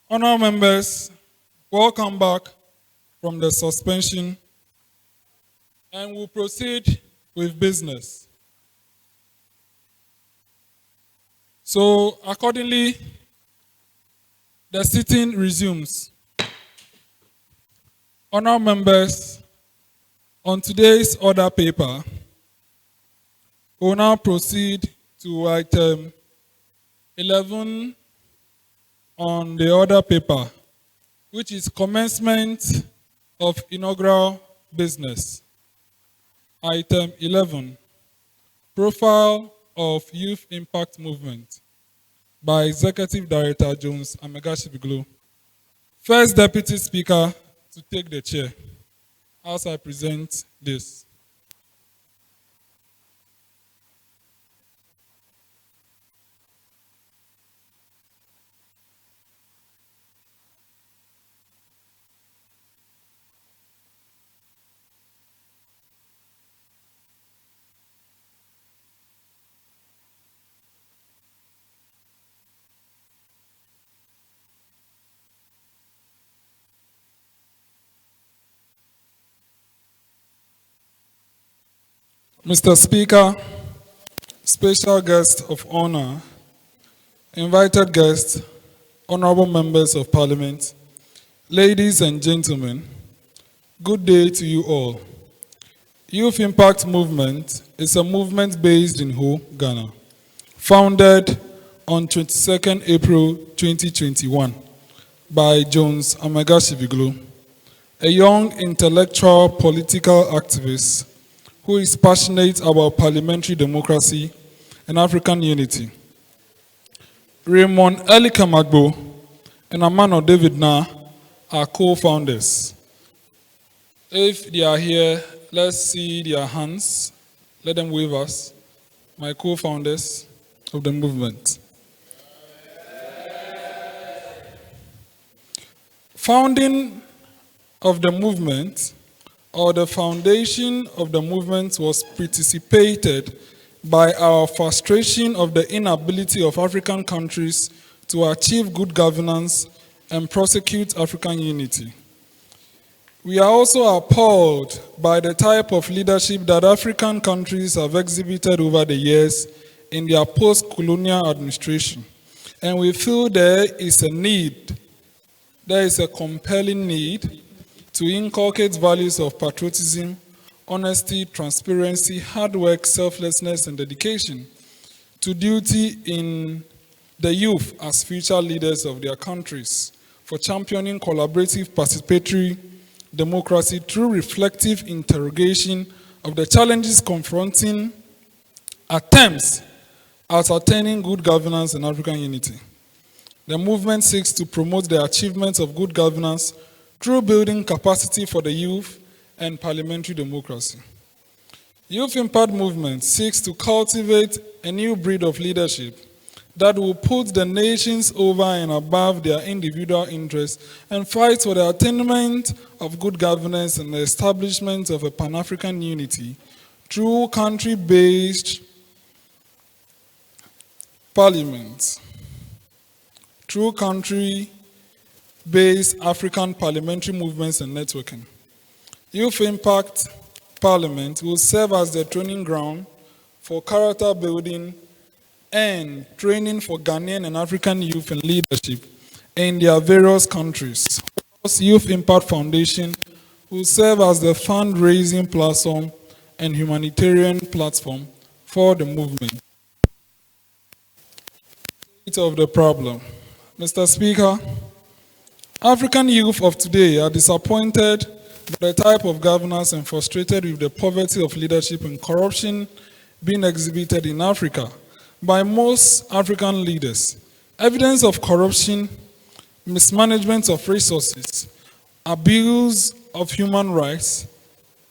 Honourable members, welcome back from the suspension, and we'll proceed with business. So, accordingly, the sitting resumes. Honourable members, on today's order paper, we will now proceed to item 11 on the order paper, which is commencement of inaugural business. Item 11, profile of youth impact movement by Executive Director Jones Amegashie-Viglo. First Deputy Speaker to take the chair as I present this. Mr. Speaker, special guest of honor, invited guests, honorable members of parliament, ladies and gentlemen, good day to you all. Youth Impact Movement is a movement based in Ho, Ghana, founded on 22nd April 2021 by Jones Amegashie-Viglo, a young intellectual political activist who is passionate about parliamentary democracy and African unity. Raymond, Elikem, Agbo, and Amanor Narh are co-founders. If they are here, let's see their hands. Let them wave us. My co-founders of the movement. Founding of the movement, or the foundation of the movement, was precipitated by our frustration of the inability of African countries to achieve good governance and prosecute African unity. We are also appalled by the type of leadership that African countries have exhibited over the years in their post-colonial administration. And we feel there is a compelling need to inculcate values of patriotism, honesty, transparency, hard work, selflessness, and dedication to duty in the youth as future leaders of their countries, for championing collaborative participatory democracy through reflective interrogation of the challenges confronting attempts at attaining good governance and African unity. The movement seeks to promote the achievements of good governance through building capacity for the youth and parliamentary democracy. Youth Impact Movement seeks to cultivate a new breed of leadership that will put the nations over and above their individual interests and fight for the attainment of good governance and the establishment of a Pan-African unity through country-based parliaments, through country-based African parliamentary movements and networking. Youth Impact Parliament will serve as the training ground for character building and training for Ghanaian and African youth in leadership in their various countries. Youth Impact Foundation will serve as the fundraising platform and humanitarian platform for the movement. Of the problem. Mr. Speaker, African youth of today are disappointed by the type of governance and frustrated with the poverty of leadership and corruption being exhibited in Africa by most African leaders. Evidence of corruption, mismanagement of resources, abuse of human rights,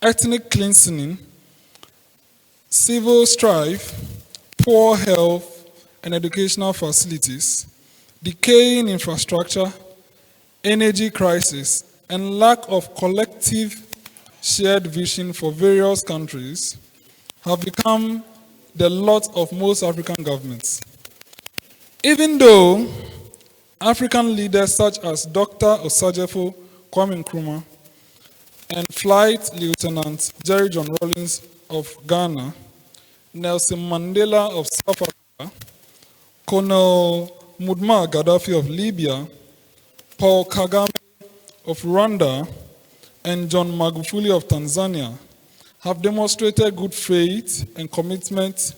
ethnic cleansing, civil strife, poor health and educational facilities, decaying infrastructure, energy crisis, and lack of collective shared vision for various countries have become the lot of most African governments. Even though African leaders such as Dr. Osajefo Kwame Nkrumah and Flight Lieutenant Jerry John Rawlings of Ghana, Nelson Mandela of South Africa, Colonel Muammar Gaddafi of Libya, Paul Kagame of Rwanda, and John Magufuli of Tanzania have demonstrated good faith and commitment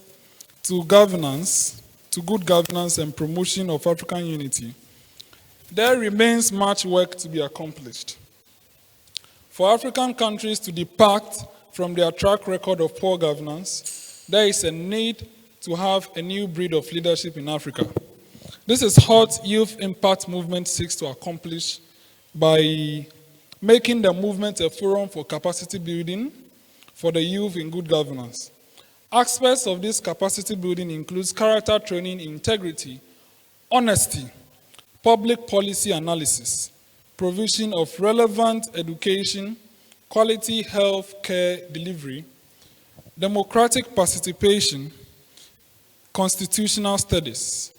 to governance, to good governance and promotion of African unity. There remains much work to be accomplished. For African countries to depart from their track record of poor governance, there is a need to have a new breed of leadership in Africa. This is what Youth Impact Movement seeks to accomplish by making the movement a forum for capacity building for the youth in good governance. Aspects of this capacity building includes character training, integrity, honesty, public policy analysis, provision of relevant education, quality health care delivery, democratic participation, constitutional studies,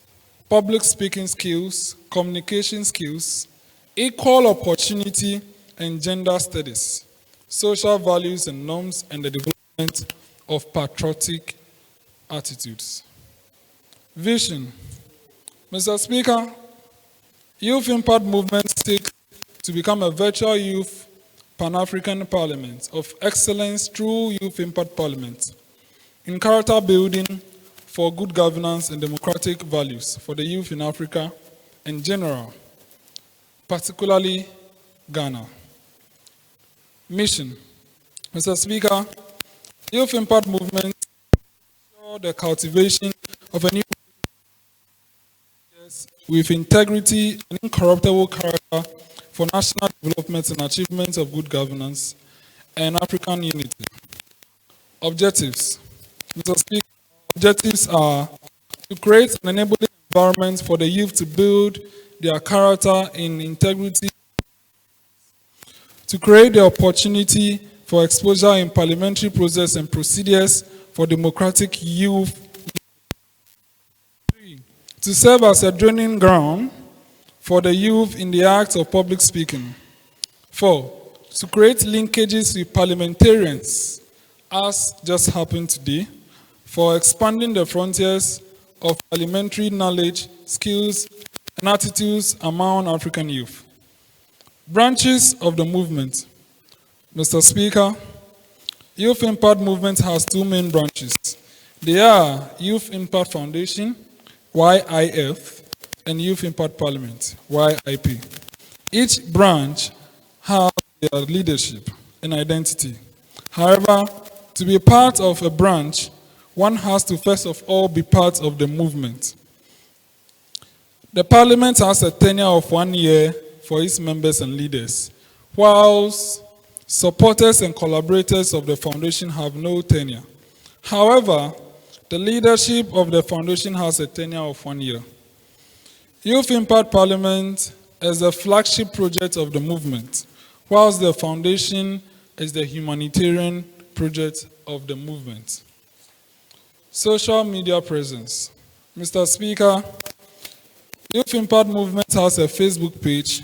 public speaking skills, communication skills, equal opportunity and gender studies, social values and norms, and the development of patriotic attitudes. Vision. Mr. Speaker, Youth Impact Movement seeks to become a virtual youth Pan-African parliament of excellence through Youth Impact Parliament in character building for good governance and democratic values for the youth in Africa in general, particularly Ghana. Mission. Mr. Speaker, Youth Impact Movement ensure the cultivation of a new with integrity and incorruptible character for national development and achievement of good governance and African unity. Objectives. Mr. Speaker, objectives are to create an enabling environment for the youth to build their character in integrity, to create the opportunity for exposure in parliamentary process and procedures for democratic youth, to serve as a training ground for the youth in the act of public speaking. 4, to create linkages with parliamentarians, as just happened today, for expanding the frontiers of parliamentary knowledge, skills, and attitudes among African youth. Branches of the movement. Mr. Speaker, Youth Impact Movement has 2 main branches. They are Youth Impact Foundation, YIF, and Youth Impact Parliament, YIP. Each branch has their leadership and identity. However, to be part of a branch, one has to first of all be part of the movement. The Parliament has a tenure of 1 year for its members and leaders, whilst supporters and collaborators of the foundation have no tenure. However, the leadership of the foundation has a tenure of 1 year. Youth Impact Parliament is the flagship project of the movement, whilst the foundation is the humanitarian project of the movement. Social media presence. Mr. Speaker, Youth Impact Movement has a Facebook page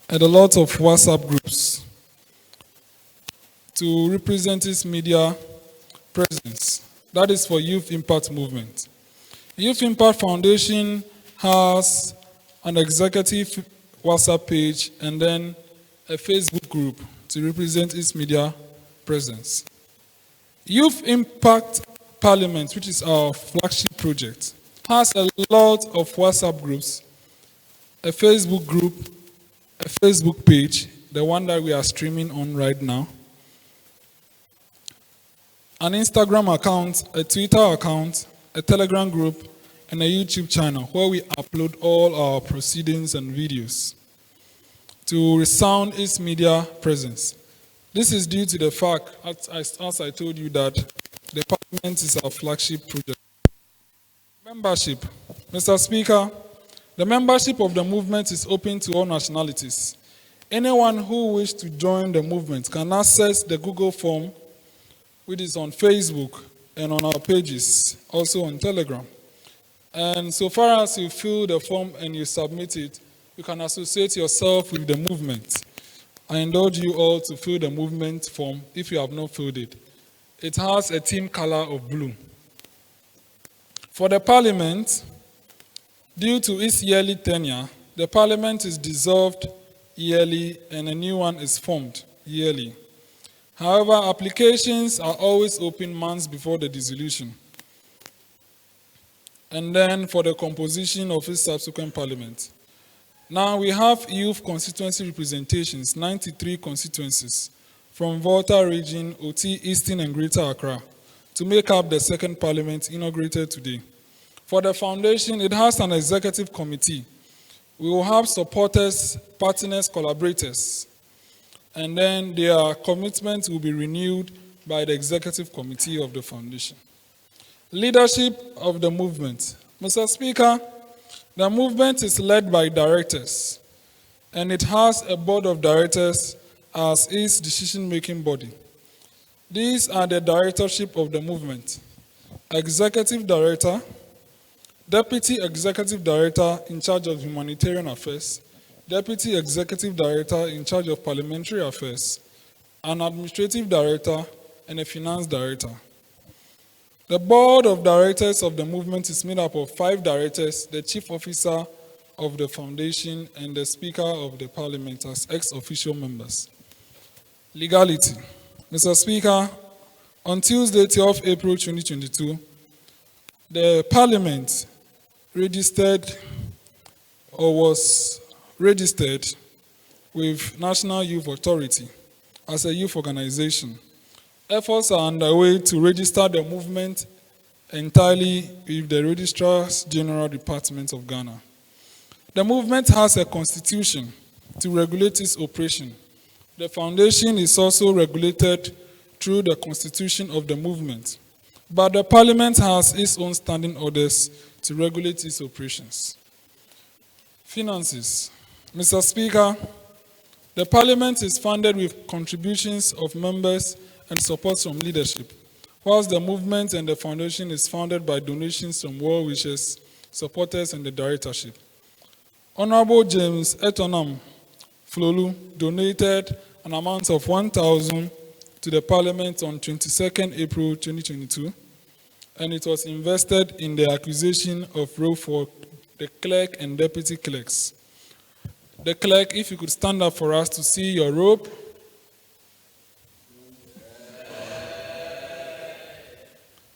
and a lot of WhatsApp groups to represent its media presence. That is for Youth Impact Movement. Youth Impact Foundation has an executive WhatsApp page and then a Facebook group to represent its media presence. Youth Impact Parliament, which is our flagship project, has a lot of WhatsApp groups, a Facebook group, a Facebook page, the one that we are streaming on right now, an Instagram account, a Twitter account, a Telegram group, and a YouTube channel where we upload all our proceedings and videos to resound its media presence. This is due to the fact, as I told you, that the Parliament is our flagship project. Membership. Mr. Speaker, the membership of the movement is open to all nationalities. Anyone who wishes to join the movement can access the Google form, which is on Facebook and on our pages, also on Telegram. And so far as you fill the form and you submit it, you can associate yourself with the movement. I indulge you all to fill the movement form if you have not filled it. It has a team color of blue. For the Parliament, due to its yearly tenure, the Parliament is dissolved yearly and a new one is formed yearly. However, applications are always open months before the dissolution. And then for the composition of its subsequent Parliament. Now we have youth constituency representations, 93 constituencies, from Volta region, OT, Eastern and Greater Accra, to make up the second Parliament inaugurated today. For the foundation, it has an executive committee. We will have supporters, partners, collaborators, and then their commitment will be renewed by the executive committee of the foundation. Leadership of the movement. Mr. Speaker, the movement is led by directors, and it has a board of directors as its decision-making body. These are the directorship of the movement: Executive Director, Deputy Executive Director in charge of Humanitarian Affairs, Deputy Executive Director in charge of Parliamentary Affairs, an Administrative Director, and a Finance Director. The board of directors of the movement is made up of 5 directors, the chief officer of the foundation, and the speaker of the parliament as ex-official members. Legality. Mr. Speaker, on Tuesday, 12 April 2022, the parliament registered or was registered with National Youth Authority as a youth organization. Efforts are underway to register the movement entirely with the Registrar's General Department of Ghana. The movement has a constitution to regulate its operation. The foundation is also regulated through the constitution of the movement, but the parliament has its own standing orders to regulate its operations. Finances. Mr. Speaker, the parliament is funded with contributions of members and support from leadership, whilst the movement and the foundation is funded by donations from well-wishers, supporters, and the directorship. Honorable James Etonam Flolu donated an amount of 1,000 to the Parliament on 22nd April 2022, and it was invested in the acquisition of robe for the clerk and deputy clerks. The clerk, if you could stand up for us to see your robe.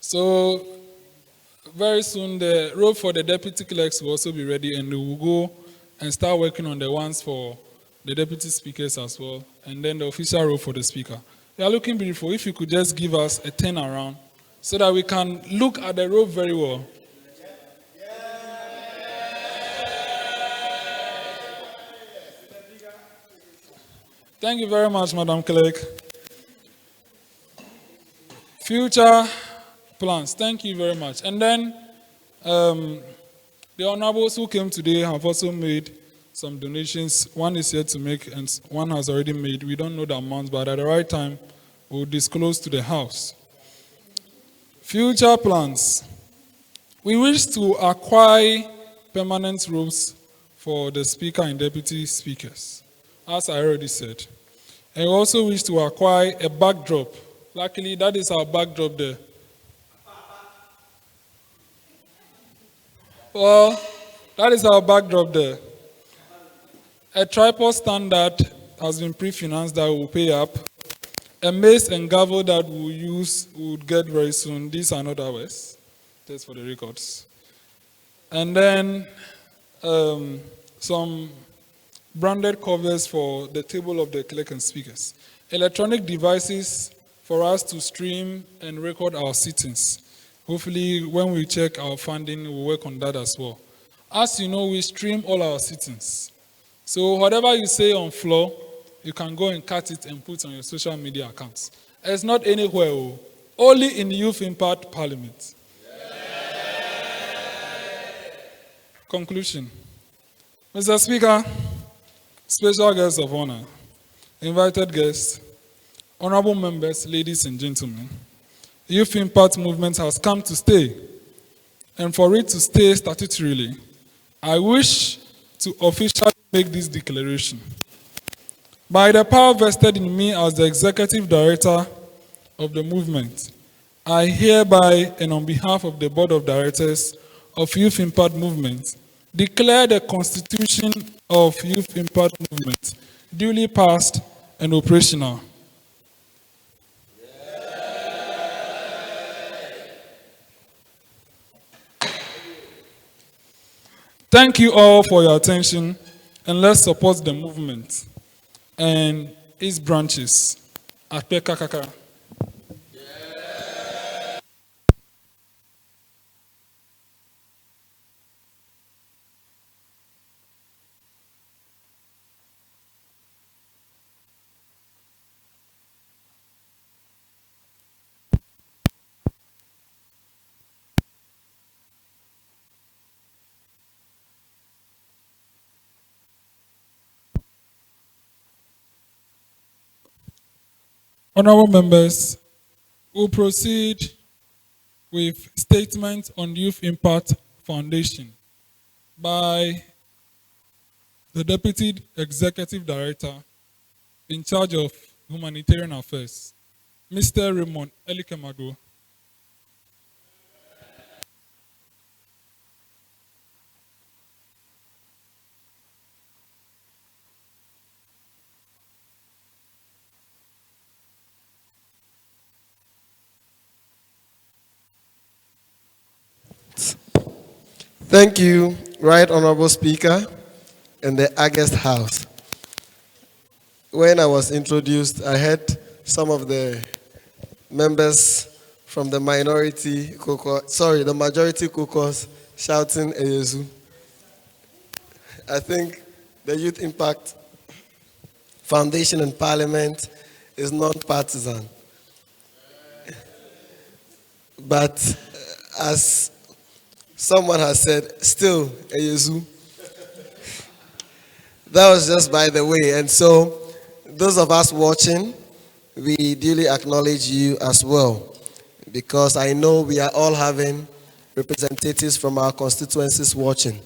So very soon the robe for the deputy clerks will also be ready, and we will go and start working on the ones for the deputy speakers as well, and then the official robe for the speaker. They are looking beautiful. If you could just give us a turn around so that we can look at the robe very well. Thank you very much, Madam Clerk. Future plans. Thank you very much. And then the honorables who came today have also made some donations. One is yet to make, and one has already made. We don't know the amount, but at the right time, we'll disclose to the House. Future plans. We wish to acquire permanent robes for the speaker and deputy speakers, as I already said. And we also wish to acquire a backdrop. Luckily, that is our backdrop there. Well, that is our backdrop there. A tripod stand that has been pre-financed that we will pay up. A mace and gavel that we'll use, we'll get very soon. These are not ours. That's for the records. And then some branded covers for the table of the clerk and speakers. Electronic devices for us to stream and record our sittings. Hopefully, when we check our funding, we'll work on that as well. As you know, we stream all our sittings. So whatever you say on floor, you can go and cut it and put on your social media accounts. It's not anywhere, only in Youth Impact Parliament. Conclusion. Mr. Speaker, special guests of honor, invited guests, honorable members, ladies and gentlemen, Youth Impact Movement has come to stay. and for it to stay statutorily, I wish to officially make this declaration. By the power vested in me as the Executive Director of the movement, I hereby, and on behalf of the Board of Directors of Youth Impact Movement, declare the Constitution of Youth Impact Movement duly passed and operational. Thank you all for your attention, and let's support the movement and its branches at PKKK. Honorable members, we'll proceed with statement on Youth Impact Foundation by the Deputy Executive Director in charge of Humanitarian Affairs, Mr. Raymond Elikem. Thank you, Right Honorable Speaker and the August House. When I was introduced, I heard some of the members from the majority caucus shouting Eyezu. I think the Youth Impact Foundation and Parliament is non-partisan. But as someone has said, still Eyezu. That was just by the way. And so, those of us watching, we duly acknowledge you as well, because I know we are all having representatives from our constituencies watching.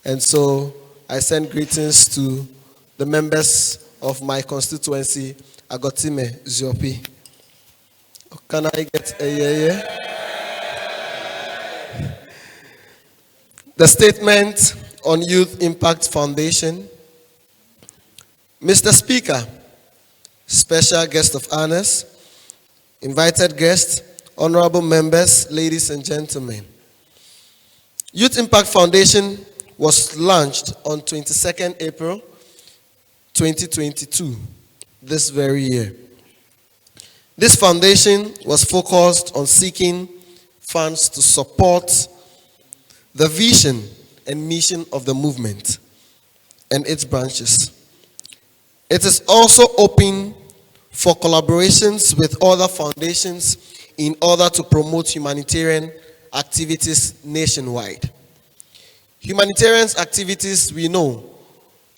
And so, I send greetings to the members of my constituency, Agotime Ziopi. Can I get a yeah? The statement on Youth Impact Foundation. Mr. Speaker, special guest of honors, invited guests, honorable members, ladies and gentlemen. Youth Impact Foundation was launched on 22nd April 2022, this very year. This foundation was focused on seeking funds to support the vision and mission of the movement and its branches. It is also open for collaborations with other foundations in order to promote humanitarian activities nationwide. Humanitarian activities, we know,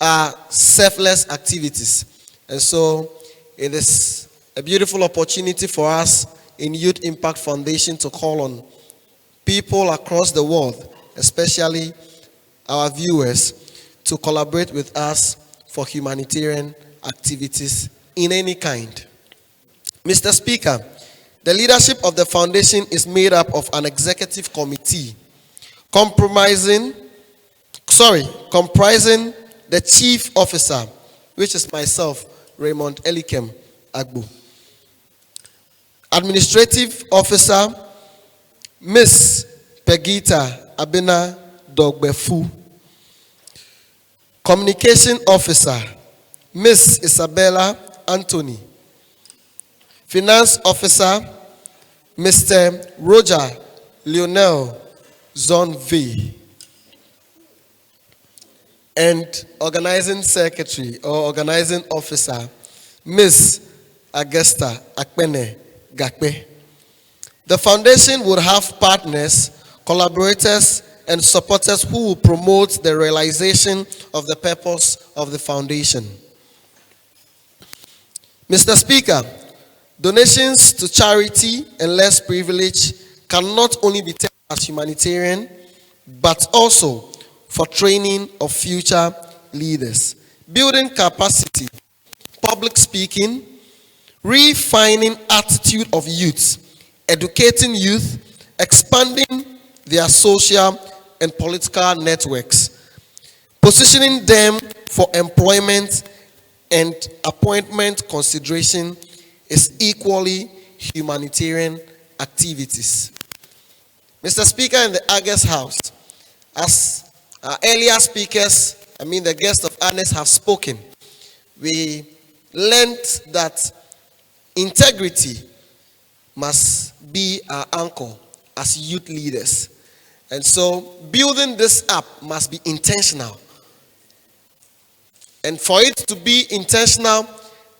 are selfless activities. And so it is a beautiful opportunity for us in Youth Impact Foundation to call on people across the world, especially our viewers, to collaborate with us for humanitarian activities in any kind. Mr. Speaker, the leadership of the foundation is made up of an executive committee comprising the chief officer, which is myself, Raymond Elikem Agbo. Administrative officer, Miss Pegita Abena Dogbefu. Communication officer, Miss Isabella Anthony. Finance officer, Mr. Roger Lionel Zonve. And organizing secretary or organizing officer, Miss Augusta Akpene Gakpe. The foundation would have partners, collaborators, and supporters who will promote the realization of the purpose of the foundation. Mr. Speaker, donations to charity and less privileged can not only be taken as humanitarian, but also for training of future leaders, building capacity, public speaking, refining attitude of youth, educating youth, expanding their social and political networks, positioning them for employment and appointment consideration is equally humanitarian activities. Mr. Speaker, in the August House, as our earlier speakers, the guests of honest have spoken, we learned that integrity must be our anchor as youth leaders. And so building this up must be intentional. And for it to be intentional,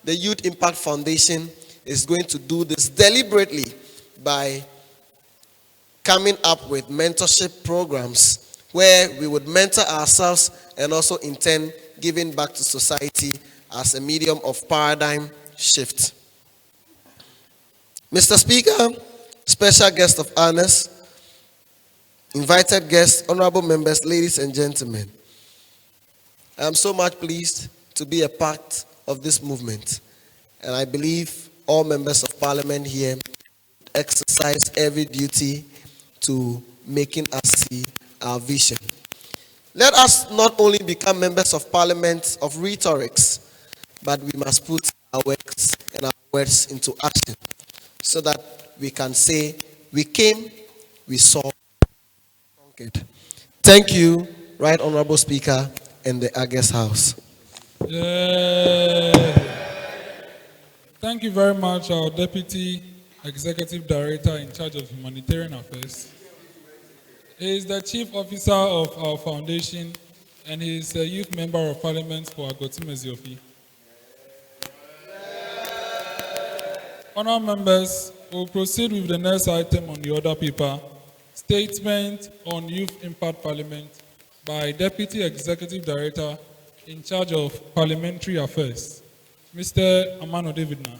the Youth Impact Foundation is going to do this deliberately by coming up with mentorship programs where we would mentor ourselves and also in turn giving back to society as a medium of paradigm shift. Mr. Speaker, special guest of honors, invited guests, honorable members, ladies and gentlemen, I am so much pleased to be a part of this movement, and I believe all members of parliament here exercise every duty to making us see our vision. Let us not only become members of parliament of rhetorics, but we must put our works and our words into action so that we can say, we came, we saw, conquered. Thank you, Right Honorable Speaker and the August House. Thank you very much, our Deputy Executive Director in charge of Humanitarian Affairs. He is the Chief Officer of our foundation, and he is a youth member of Parliament for Agbo-Timeziofi. Honourable members, we will proceed with the next item on the order paper, Statement on Youth Impact Parliament by Deputy Executive Director in charge of Parliamentary Affairs, Mr. Amanor Narh.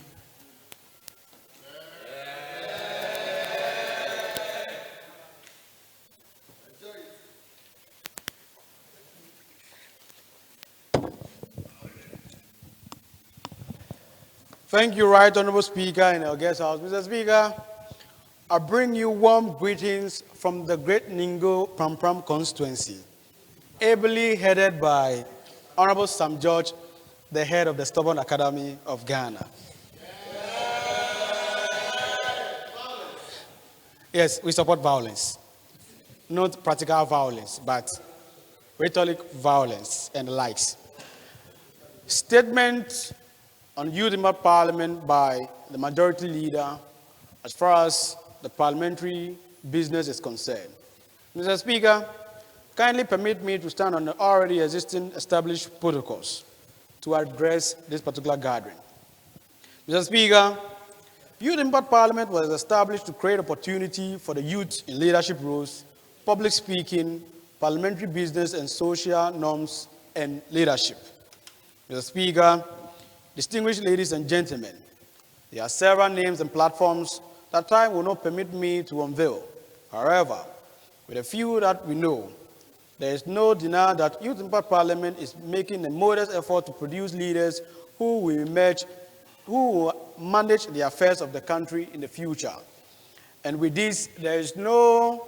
Thank you, Right Honorable Speaker and our guest house. Mr. Speaker, I bring you warm greetings from the Great Ningo Pram Constituency, ably headed by Honorable Sam George, the head of the Stubborn Academy of Ghana. Yes, we support violence. Not practical violence, but rhetoric violence and the likes. Statement on Youth Impact Parliament by the majority leader as far as the parliamentary business is concerned. Mr. Speaker, kindly permit me to stand on the already existing established protocols to address this particular gathering. Mr. Speaker, Youth Impact Parliament was established to create opportunity for the youth in leadership roles, public speaking, parliamentary business and social norms and leadership. Mr. Speaker, distinguished ladies and gentlemen, there are several names and platforms that time will not permit me to unveil. However, with a few that we know, there is no denial that Youth Impact Parliament is making a modest effort to produce leaders who will manage the affairs of the country in the future. And with this, there is no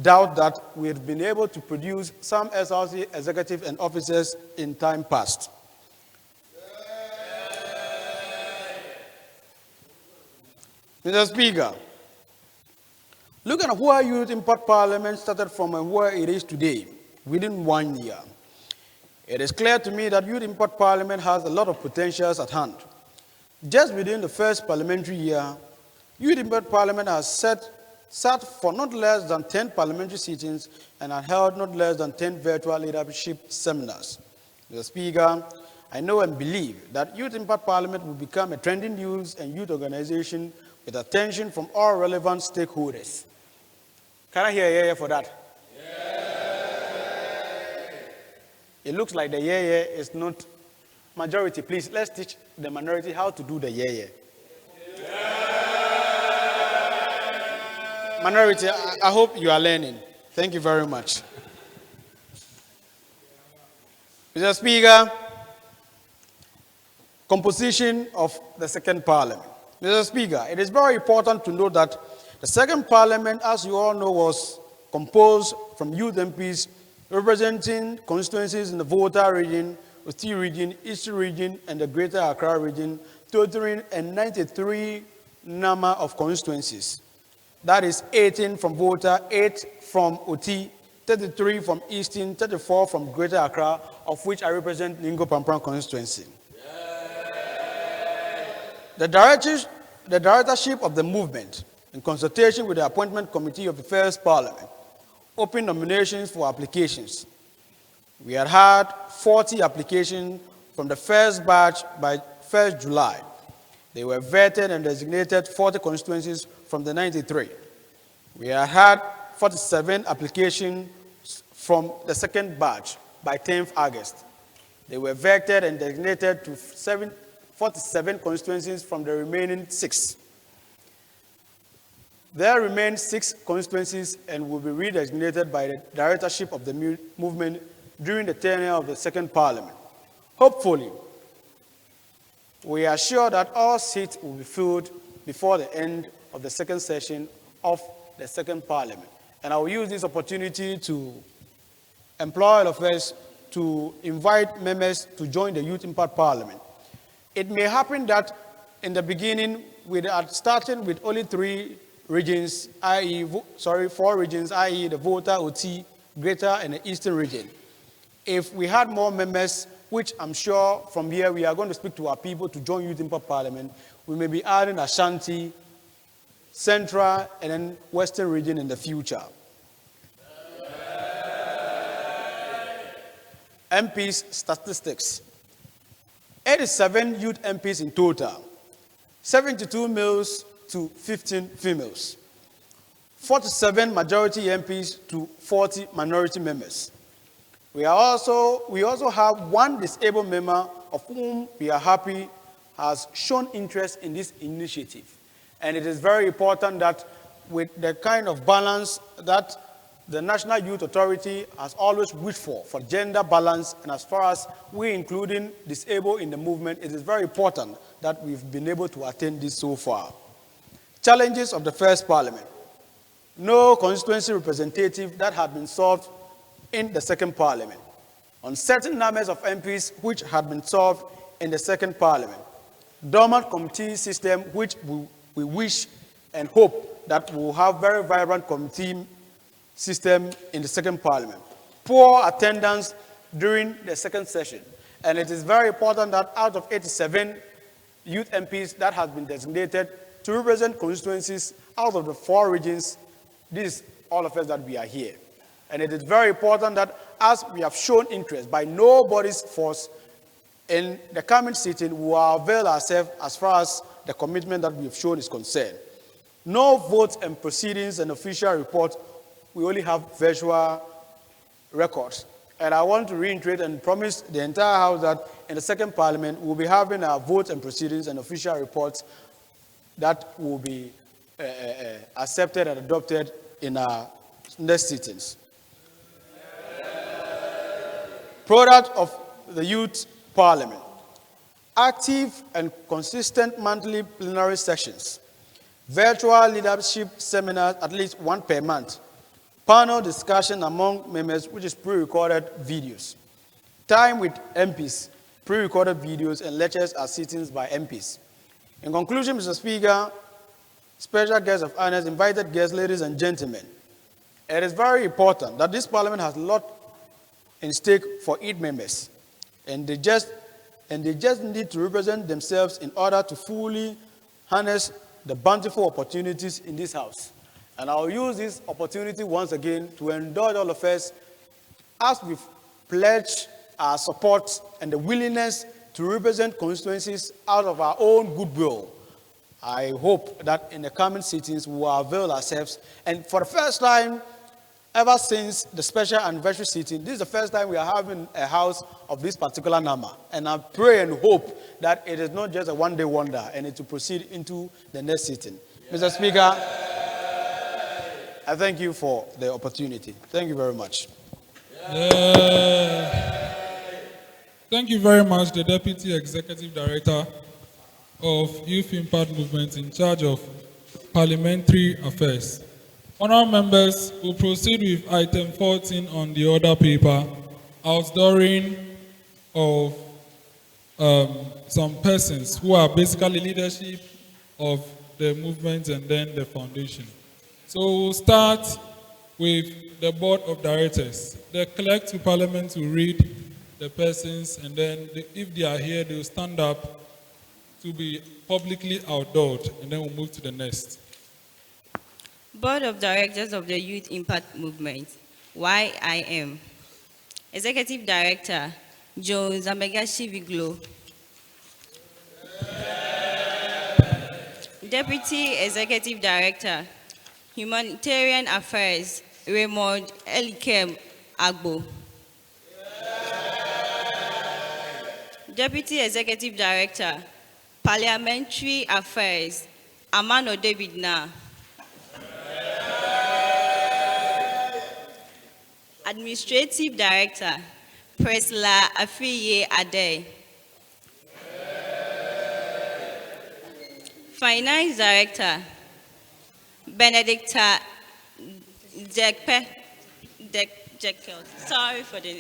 doubt that we have been able to produce some SRC executives and officers in time past. Mr. Speaker, looking at where Youth Impact Parliament started from and where it is today, within 1 year, it is clear to me that Youth Impact Parliament has a lot of potentials at hand. Just within the first parliamentary year, Youth Impact Parliament has sat for not less than 10 parliamentary sittings and has held not less than 10 virtual leadership seminars. Mr. Speaker, I know and believe that Youth Impact Parliament will become a trending youth and youth organization with attention from all relevant stakeholders. Can I hear a yeah for that? Yeah. It looks like the yeah is not majority. Please, let's teach the minority how to do the yeah. Minority, I hope you are learning. Thank you very much. Mr. Speaker, composition of the second parliament. Mr. Speaker, it is very important to note that the second parliament, as you all know, was composed from youth MPs representing constituencies in the Volta region, Oti region, Eastern region, and the Greater Accra region, totaling a 93 number of constituencies. That is 18 from Volta, 8 from Oti, 33 from Eastern, 34 from Greater Accra, of which I represent Ningo Pampran constituency. The directorship of the movement, in consultation with the appointment committee of the first parliament, opened nominations for applications. We had 40 applications from the first batch by 1st July. They were vetted and designated 40 constituencies from the 93. We had 47 applications from the second batch by 10th August. They were vetted and designated to 47 constituencies from the remaining 6. There remain 6 constituencies and will be redesignated by the directorship of the movement during the tenure of the second parliament. Hopefully, we are sure that all seats will be filled before the end of the second session of the second parliament. And I will use this opportunity to employ all of us to invite members to join the Youth Impact Parliament. It may happen that in the beginning, we are starting with only 3 regions, i.e., 4 regions, i.e., the Volta, Oti, Greater, and the Eastern region. If we had more members, which I'm sure from here we are going to speak to our people to join Youth Impact Parliament, we may be adding Ashanti, Central, and then Western region in the future. MPs statistics. 87 youth MPs in total, 72 males to 15 females, 47 majority MPs to 40 minority members. We also have 1 disabled member of whom we are happy has shown interest in this initiative. And it is very important that with the kind of balance that the National Youth Authority has always wished for gender balance, and as far as we including disabled in the movement, it is very important that we've been able to attain this so far. Challenges of the first parliament. No constituency representative that had been solved in the second parliament. Uncertain numbers of MPs which had been solved in the second parliament. Dormant committee system which we wish and hope that we will have very vibrant committee system in the second parliament. Poor attendance during the second session. And it is very important that out of 87 youth MPs that have been designated to represent constituencies out of the 4 regions, this is all of us that we are here. And it is very important that as we have shown interest by nobody's force in the coming sitting, we will avail ourselves as far as the commitment that we have shown is concerned. No votes and proceedings and official reports. We only have virtual records. And I want to reiterate and promise the entire House that in the second parliament, we'll be having our votes and proceedings and official reports that will be accepted and adopted in our next sittings. Product of the Youth Parliament. Active and consistent monthly plenary sessions. Virtual leadership seminars, at least 1 per month. Panel discussion among members, which is pre-recorded videos. Time with MPs, pre-recorded videos and lectures at sittings by MPs. In conclusion, Mr. Speaker, special guests of honor, invited guests, ladies and gentlemen, it is very important that this parliament has a lot in stake for its members, and they just need to represent themselves in order to fully harness the bountiful opportunities in this house. And I'll use this opportunity once again to indulge all of us as we've pledged our support and the willingness to represent constituencies out of our own goodwill. I hope that in the coming sittings we will avail ourselves. And for the first time, ever since the special anniversary sitting, this is the first time we are having a house of this particular number. And I pray and hope that it is not just a one-day wonder and it will proceed into the next sitting. Mr. Speaker, I thank you for the opportunity. Thank you very much. Thank you very much, the Deputy Executive Director of Youth Impact Movement in charge of Parliamentary Affairs. Honourable members, will proceed with item 14 on the order paper, outdooring of some persons who are basically leadership of the movement and then the foundation. So we'll start with the board of directors. The clerk to parliament will read the persons, and then if they are here, they will stand up to be publicly outdoored, and then we'll move to the next. Board of Directors of the Youth Impact Movement, YIM. Executive Director, Jones Amegashie-Viglo. Deputy Executive Director, Humanitarian Affairs, Raymond Elikem, Agbo. Deputy Executive Director, Parliamentary Affairs, Amanor Narh. Administrative Director, Presla Afiye Ade. Finance Director, Benedicta Jekyll. Sorry for the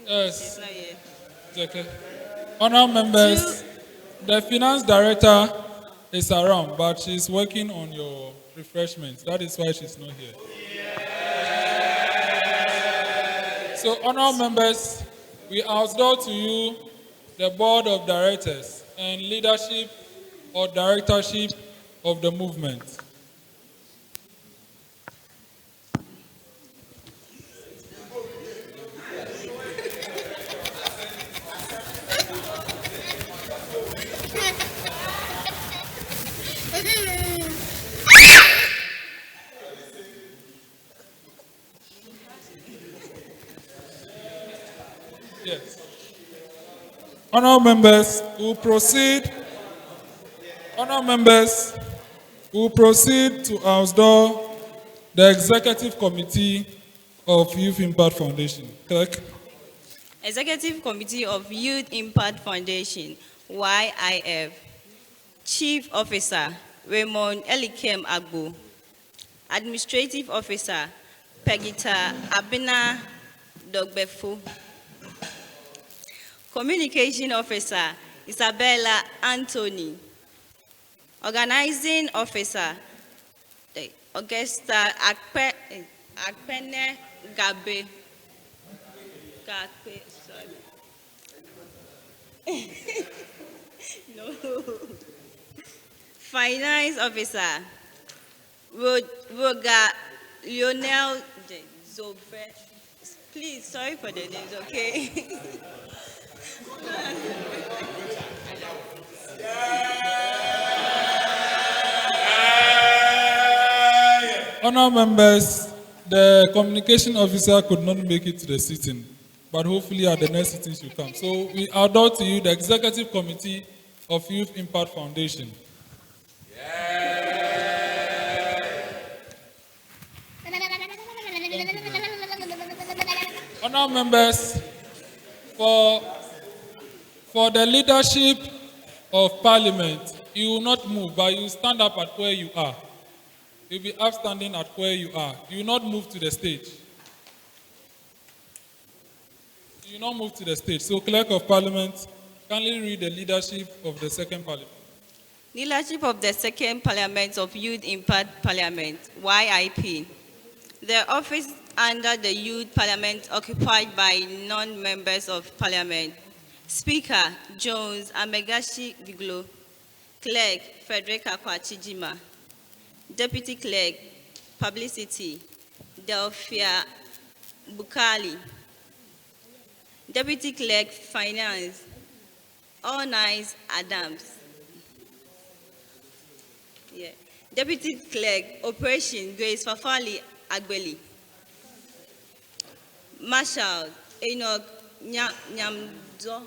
Yes. not here. Okay. Honourable members, the finance director is around, but she's working on your refreshments. That is why she's not here. So, honourable members, we outdoor to you the board of directors and leadership or directorship of the movement. Yes. Honourable members, we will proceed. Honourable members, we will proceed to outdoor the Executive Committee of Youth Impact Foundation. Clerk. Executive Committee of Youth Impact Foundation, YIF. Chief Officer, Raymond Elikem Agbo. Administrative Officer, Pegita Abina Dogbefo. Communication Officer, Isabella Anthony. Organizing Officer, Augusta Akpene Gabe. Sorry. No. Finance Officer, Avorgah Lionel Zobe. Please, sorry for the names, okay? Honourable members, the communication officer could not make it to the sitting, but hopefully at the next sitting she'll come. So we outdoor to you the Executive Committee of Youth Impact Foundation. Honourable members, for the leadership of Parliament, you will not move, but you stand up at where you are. You'll be upstanding at where you are. You will not move to the stage. You will not move to the stage. So, Clerk of Parliament, kindly read the leadership of the second Parliament. Leadership of the Second Parliament of Youth Impact Parliament, YIP. The office under the Youth Parliament occupied by non-members of Parliament. Speaker, Jones Amegashie-Viglo. Clerk, Frederica Kwachijima. Deputy Clerk, Publicity, Delphia Bukali. Deputy Clerk, Finance, All Nice Adams. Yeah. Deputy Clerk, Operation, Grace Fafali Agbeli. Marshal, Enoch Nyamdo.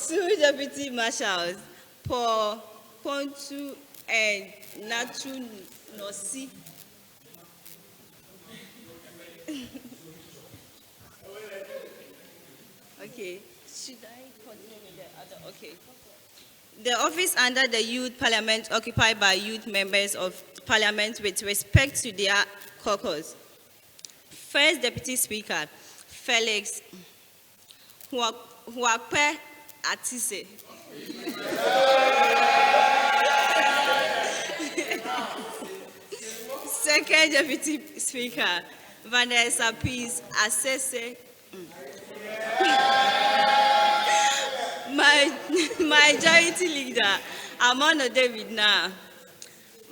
Two Deputy Marshals, Paul Pontu and Natu Nosi. Okay, should I continue with the other? Okay. The office under the Youth Parliament occupied by youth members of Parliament with respect to their caucus. First Deputy Speaker, Felix Huakpe Atise. Second Deputy Speaker, Vanessa Peace Assese. Majority Leader, Amanor David Narh.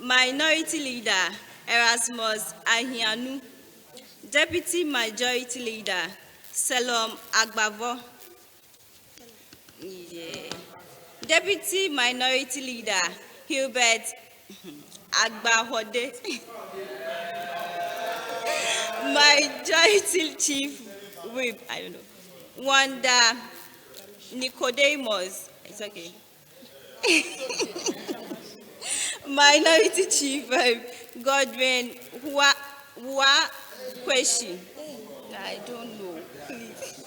Minority Leader, Erasmus Ahianu. Deputy Majority Leader, Selom Agbo. Yeah. Deputy Minority Leader, Hubert Agbahode. Majority Chief Whip, I don't know, Wanda Nicodemus. It's okay. Minority Chief Godwin Hua question. I don't know. Please.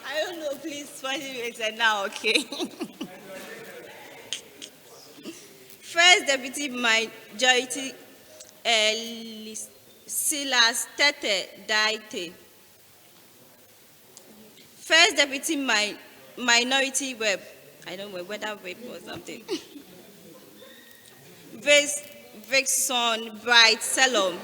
I don't know. Please find it now. Okay. First Deputy Majority Silas Tete Daite. First Deputy Minority Web. I don't know whether web or something. Vixon Bright Salom.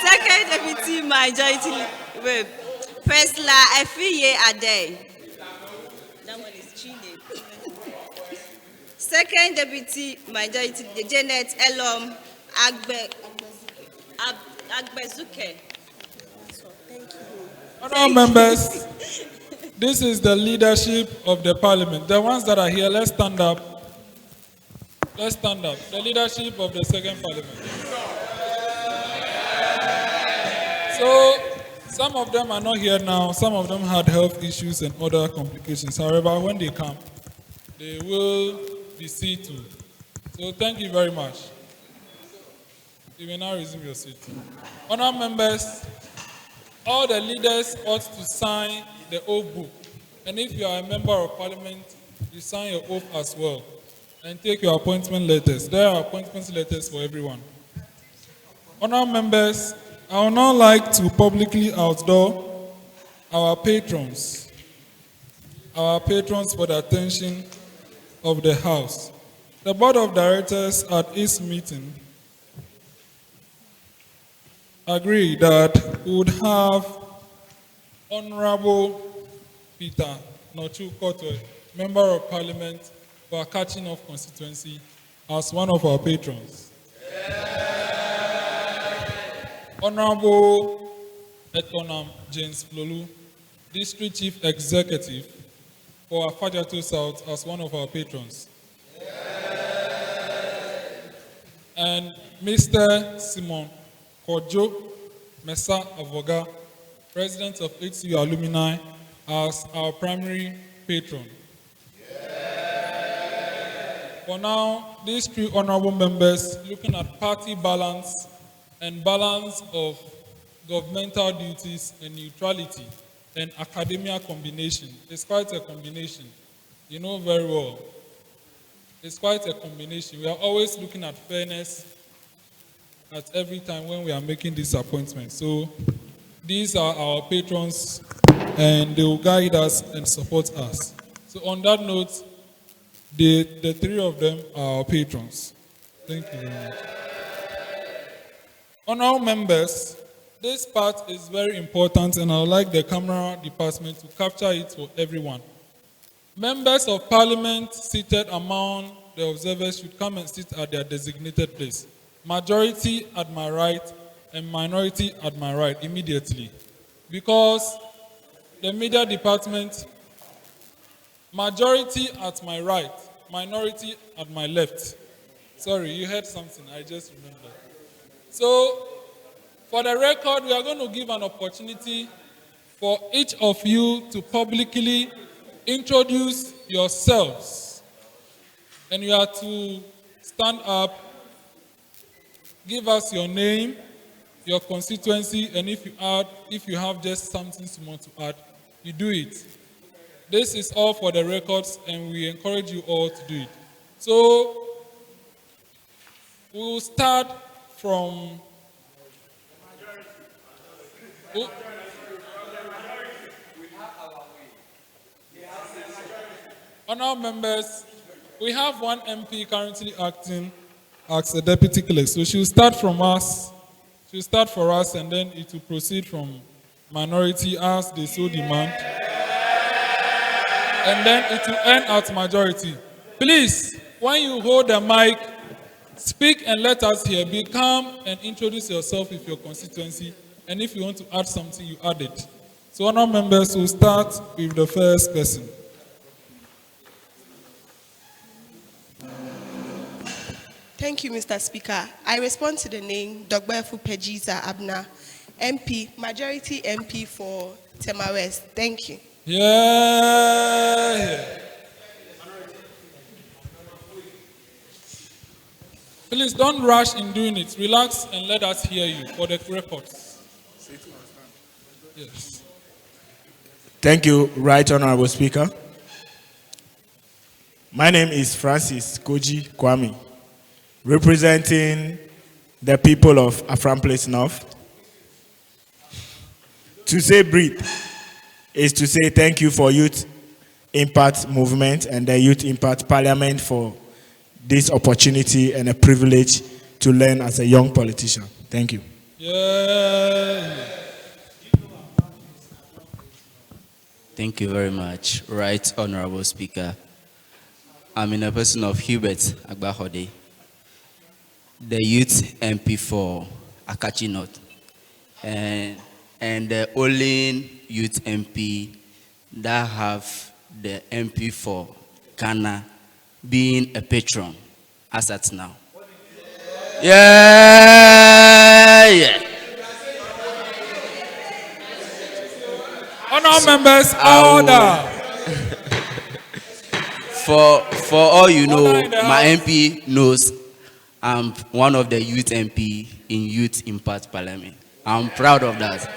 Second Deputy Majority Web. Presla Efiye Ade. That one is cheating. Second Deputy Majority Janet Elom Agbezuke. Honourable members, this is the leadership of the Parliament. The ones that are here, let's stand up. Let's stand up. The leadership of the second Parliament. So, some of them are not here now. Some of them had health issues and other complications. However, when they come, they will be seen to. So, thank you very much. You may now resume your seat. Honourable members, all the leaders ought to sign the oath book. And if you are a member of Parliament, you sign your oath as well. And take your appointment letters. There are appointment letters for everyone. Honourable members, I would now like to publicly outdoor our patrons for the attention of the House. The Board of Directors at its meeting agreed that we would have Honorable Peter Nortsu-Kotoe, Member of Parliament for Akatsi-North Constituency, as one of our patrons. Honorable Etonam James Flolu, District Chief Executive for Afadjato South, as one of our patrons. And Mr. Simon Kojo Mesa Avorgah, President of HTU Alumni, as our primary patron. For now, these three honorable members, looking at party balance and balance of governmental duties and neutrality and academia combination. It's quite a combination. You know very well. It's quite a combination. We are always looking at fairness at every time when we are making these appointments. So these are our patrons and they will guide us and support us. So on that note, the three of them are our patrons. Thank you very much. Honourable members, this part is very important and I would like the camera department to capture it for everyone. Members of Parliament seated among the observers should come and sit at their designated place. Majority at my right and minority at my right immediately. Because the media department, majority at my right, minority at my left. Sorry, you heard something, I just remembered. So, for the record, we are going to give an opportunity for each of you to publicly introduce yourselves. And you are to stand up, give us your name, your constituency, and if you have just something small to add, you do it. This is all for the records, and we encourage you all to do it. So, we will start from... Honourable members, we have one MP currently acting as a deputy clerk. So she'll start from us. She'll start for us, and then it will proceed from minority as they so demand. And then it will end at majority. Please, when you hold the mic, speak and let us hear. Be calm and introduce yourself with your constituency. And if you want to add something, you add it. So honourable members will start with the first person. Thank you, Mr. Speaker. I respond to the name Dogbefu Pejiza Abna, MP, Majority MP for Tema West. Thank you. Yeah. Please don't rush in doing it. Relax and let us hear you for the records. Yes. Thank you, Right Honorable Speaker. My name is Francis Koji Kwame, representing the people of Afram Place North. To say breathe is to say thank you for Youth Impact Movement and the Youth Impact Parliament for this opportunity and a privilege to learn as a young politician. Thank you. Yeah. Thank you very much, Right Honorable Speaker. I'm in the person of Hubert Agbahode, the Youth MP for Akatsi-North, and the only Youth MP that have the MP for Ghana being a patron as at now. Yeah. Honourable members, order. For all you know, my MP knows I'm one of the Youth MP in Youth Impact Parliament. I'm proud of that.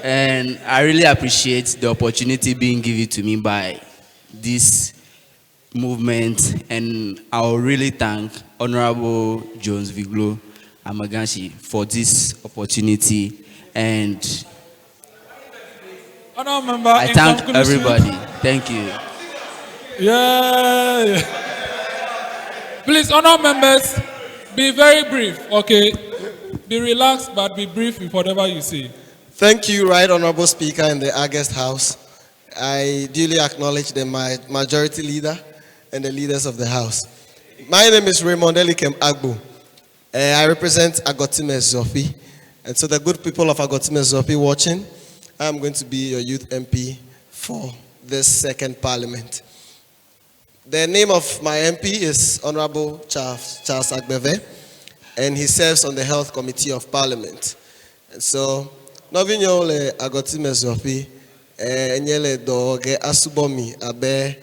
And I really appreciate the opportunity being given to me by this movement, and I'll really thank Honorable Jones Amegashie-Viglo for this opportunity, and Member, I thank everybody. Thank you. Yeah. Please, honourable members, be very brief, okay? Be relaxed, but be brief with whatever you say. Thank you, Right Honorable Speaker in the August House. I duly acknowledge the majority leader and the leaders of the House. My name is Raymond Elikem Agbo. I represent Agbo, and so the good people of Agbo watching, I'm going to be your Youth MP for this second Parliament. The name of my MP is Honorable Charles Agbeve, and he serves on the Health Committee of Parliament. And so, Novinyo le Agoti Mezopi, Enyele doge asubomi abe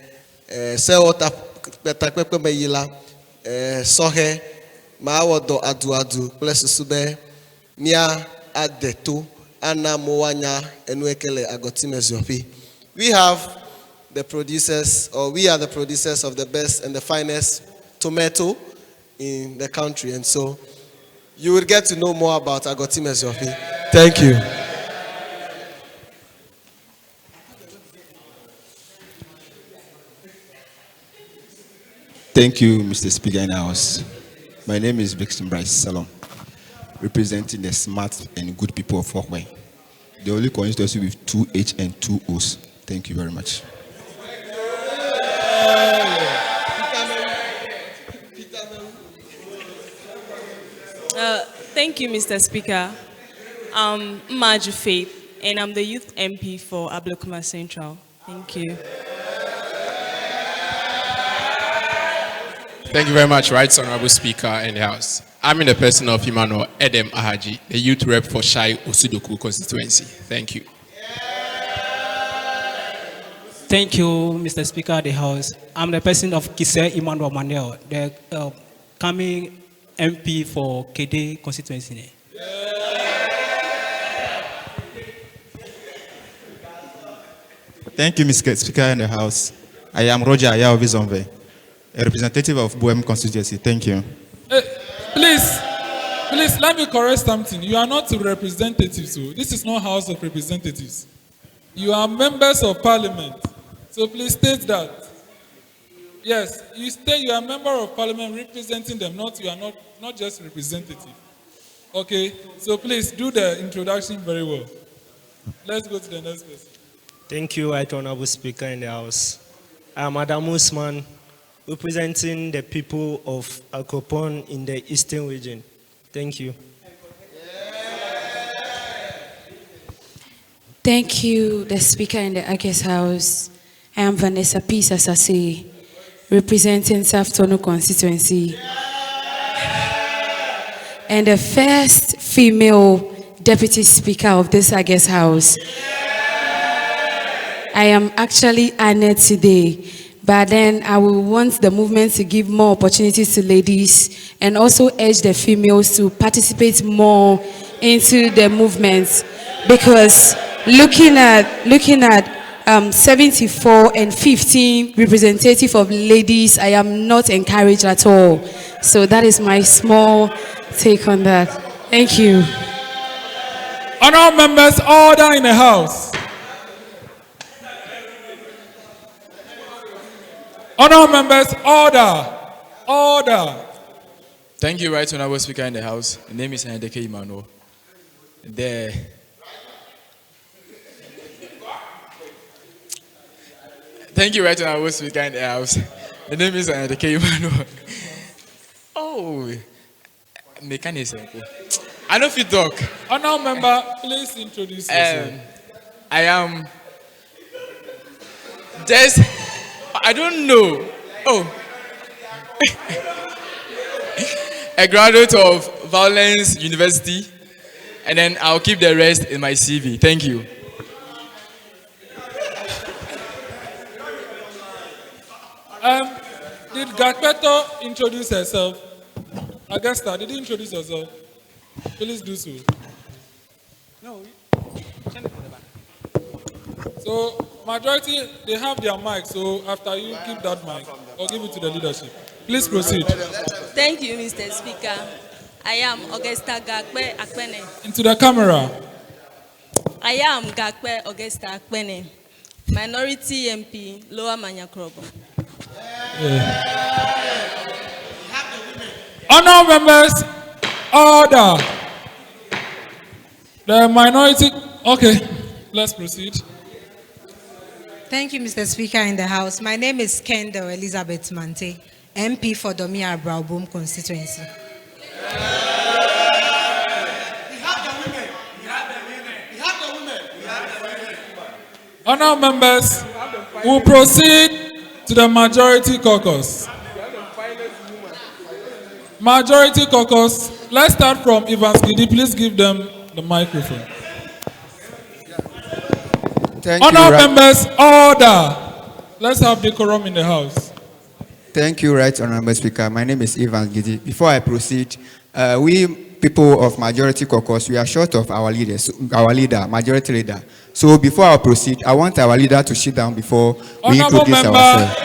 seota petakwepe meyila sohe maawodo adu plus sube mia adetu ana moanya enuekele Agoti Mezopi. We have the producers, or we are the producers of the best and the finest tomato in the country, and so you will get to know more about Agoti Mezopi. Thank you. Thank you, Mr. Speaker in the House. My name is Vixen Bryce Salom, representing the smart and good people of Avorgah, the only constituency with 2 H and 2 O's. Thank you very much. Thank you, Mr. Speaker. I'm Maju Faith, and I'm the Youth MP for Ablekuma Central. Thank you. Thank you very much, Right Honorable Speaker in the House. I'm in the person of Amanor Edem Ahaji, the Youth Rep for Shai Osudoku Constituency. Thank you. Thank you, Mr. Speaker of the House. I'm the person of Kise Emmanuel Manuel, the coming MP for Kede constituency. Thank you, Mr. Speaker in the House. I am Roger Ayaovizonve, a representative of YIM constituency. Thank you. Please, let me correct something. You are not representatives. So this is not House of Representatives. You are members of Parliament. So please state that. Yes, you state you are a member of Parliament representing them, you are not just representative. Okay, so please do the introduction very well. Let's go to the next person. Thank you, Right Honorable Speaker in the House. I am Adam Usman, representing the people of Akropon in the Eastern region. Thank you. Thank you, the Speaker in the Akes House. I am Vanessa P. Sasasi, representing South Tonu constituency. And the first female Deputy Speaker of this Akes House. I am actually honored today, but then I will want the movement to give more opportunities to ladies and also urge the females to participate more into the movement, because looking at 74 and 15 representative of ladies, I am not encouraged at all. So that is my small take on that. Thank you. Honourable members, order in the House. Honourable members, order. Thank you, Right Honourable Speaker in the House. The name is Hon Emmanuel. Thank you, Right Honourable Speaker in the House. The name is Hon Emmanuel. Oh, mechanism. I know if you talk. Honourable member, please introduce yourself. I am just. I don't know. Oh. A graduate of Violence University, and then I'll keep the rest in my CV. Thank you. Did Gakpeto introduce herself? Augusta, did you introduce yourself? Please do so. No. So, majority, they have their mic, so after you keep that mic, or give it to the leadership. Please proceed. Thank you, Mr. Speaker. I am Augusta Gakpe Akpene. Into the camera. I am Gakpe Augusta Akpene, Minority MP, Lower Manyakrobo. Honourable members, order. The minority, okay, let's proceed. Thank you, Mr. Speaker in the House. My name is Kendall Elizabeth Mante, MP for Domia Braubum constituency. Honourable members, we'll proceed to the majority caucus. Majority caucus, let's start from Evans Gidi. Please give them the microphone. Honourable members, order. Let's have decorum in the House. Thank you, Right Honourable Speaker. My name is Evans Gidi. Before I proceed, we people of Majority Caucus, we are short of our leader, Majority Leader. So before I proceed, I want our leader to sit down before we introduce ourselves.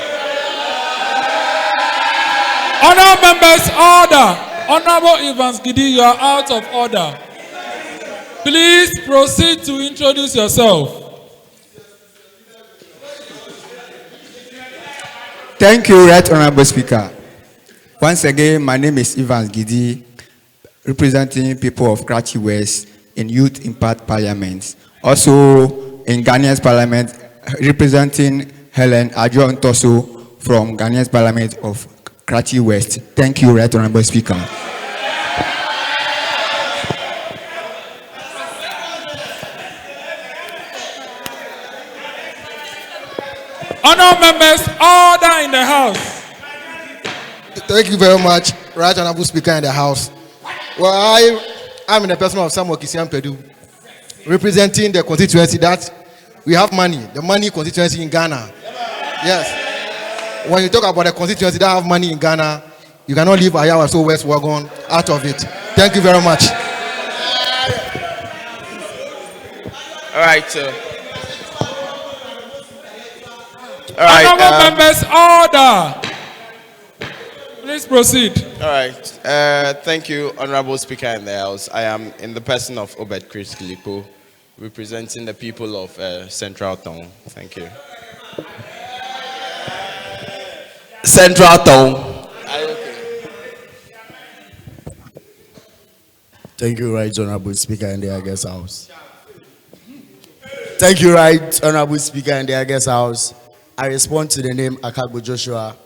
Honourable members, order. Honourable Evans Gidi, you are out of order. Please proceed to introduce yourself. Thank you, Right Honourable Speaker. Once again, my name is Evans Gidi, representing people of Akatsi West in Youth Impact Parliament. Also in Ghanaian's Parliament, representing Helen Adjournment from Ghanaian's Parliament of Akatsi West. Thank you, Right Honourable Speaker. Honourable members, order in the House. Thank you very much, Right Honourable Speaker in the House. Well, I'm in the person of Samuel Kisian Pedu, representing the constituency that we have money. The money constituency in Ghana. Yes. When you talk about the constituency that have money in Ghana, you cannot leave Ayawa so West Wagon out of it. Thank you very much. All right. All right. Honorable members, order. Please proceed. All right. Thank you, Honorable Speaker in the House. I am in the person of Obed Chris Kilipo, representing the people of Central Town. Thank you. Central Town. Thank you, Right Honorable Speaker in the August House. Thank you, Right Honorable Speaker in the August House. I respond to the name Akagbo Joshua,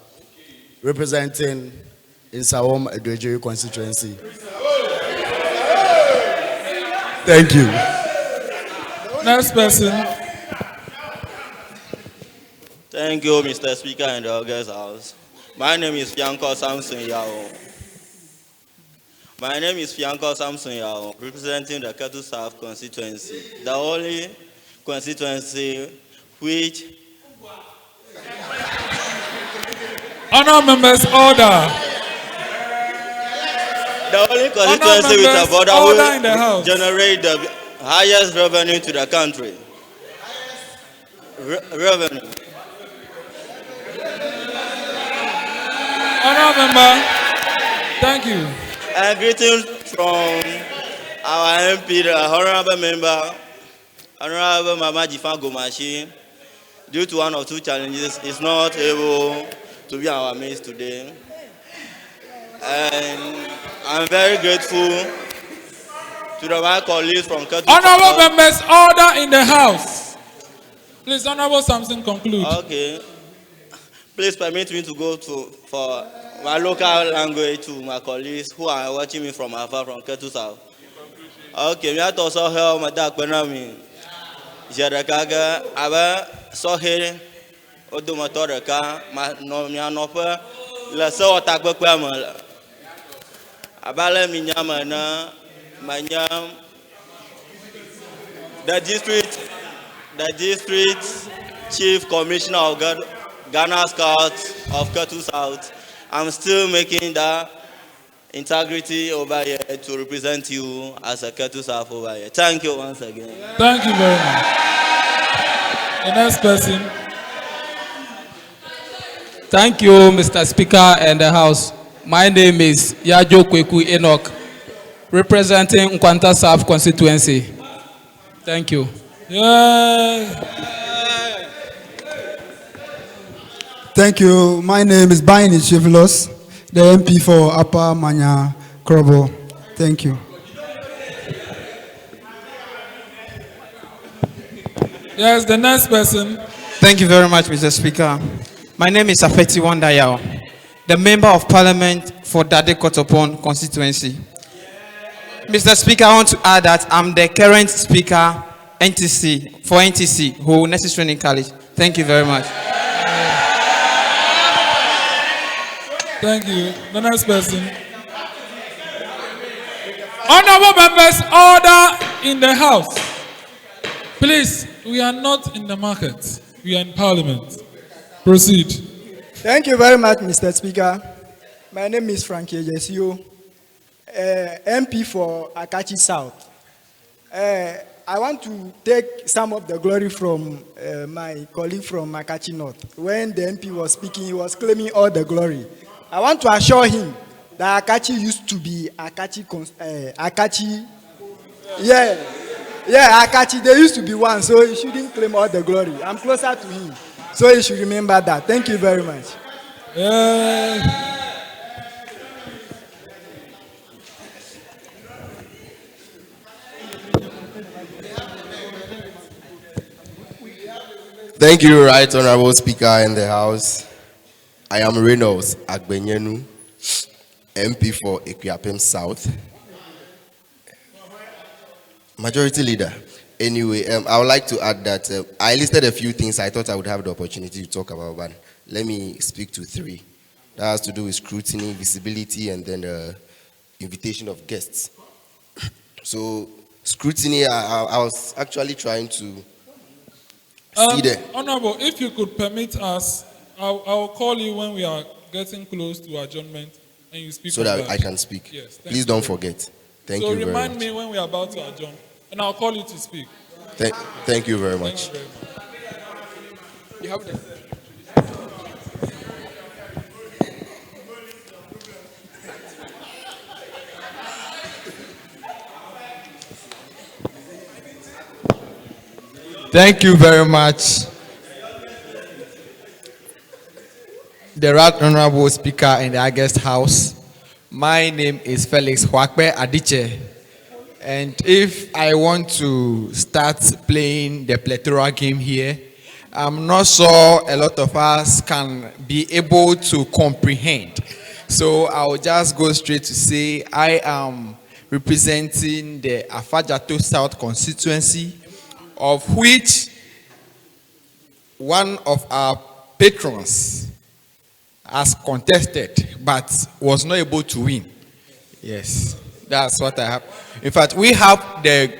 representing in Sawom Edwejiri constituency. Thank you. Next person. Thank you, Mr. Speaker in the August House. My name is Fianco Samson Yao. My name is Fianco Samson Yao, representing the Ketu South constituency, the only constituency which... Honor members, order. The only constituency with a border will generate the highest revenue to the country. Revenue. Honor member, thank you. And greetings from our MP, the honorable member, Honorable Mama Jifan Gomashi. Due to one or two challenges, is not able to be in our midst today. And I'm very grateful to my colleagues from Ketu. Honorable members, order in the house. Please, Honorable Samson, conclude. Okay. Please permit me to go for my local language to my colleagues who are watching me from afar from Ketu South. Okay, me to so help my dad Benami. Jerakaga, Aba, so here, Odumatoraka, Mianopa, La So Takwamal. Abala Minyamana, Manyam, the district chief commissioner of Ghana Scouts of Ketu South. I'm still making that integrity over here to represent you as a Ketu South over here. Thank you once again. Thank you very much. The next person. Thank you, Mr. Speaker and the House. My name is Yajo Kweku Enoch, representing Nkwanta South constituency. Thank you. Thank you. My name is Baini Chivilos, the MP for Upper Manya Krobo. Thank you. Yes, the next person. Thank you very much, Mr. Speaker. My name is Afeti Wandayao, the Member of Parliament for Dade-Kotopon constituency. Mr. Speaker, I want to add that I'm the current Speaker for NTC, who Nurses Training College. Thank you very much. Thank you. The next person. Honorable members, order in the house. Please, we are not in the market. We are in Parliament. Proceed. Thank you very much, Mr. Speaker. My name is Frankie Jesio, MP for Akatsi-South. I want to take some of the glory from my colleague from Akatsi-North. When the MP was speaking, he was claiming all the glory. I want to assure him that Akatsi used to be Akatsi. Yeah, Akatsi, they used to be one, so he shouldn't claim all the glory. I'm closer to him, so he should remember that. Thank you very much. Thank you, Right Honorable Speaker in the House. I am Reynolds Agbenyenu, MP for Equiapem South. Majority Leader. Anyway, I would like to add that I listed a few things I thought I would have the opportunity to talk about, but let me speak to three. That has to do with scrutiny, visibility, and then the invitation of guests. So, scrutiny, I was actually trying to See there. Honorable, if you could permit us, I'll call you when we are getting close to adjournment and you speak. So that I can speak. Yes. Please don't forget. Thank you very much. So remind me when we are about to adjourn and I'll call you to speak. Thank you very much. You have the... Thank you very much. The Right Honorable Speaker in the August House. My name is Felix Hwakbe Adiche. And if I want to start playing the plethora game here, I'm not sure a lot of us can be able to comprehend. So I'll just go straight to say I am representing the Afajato South constituency, of which one of our patrons has contested but was not able to win. Yes, that's what I have. In fact, we have the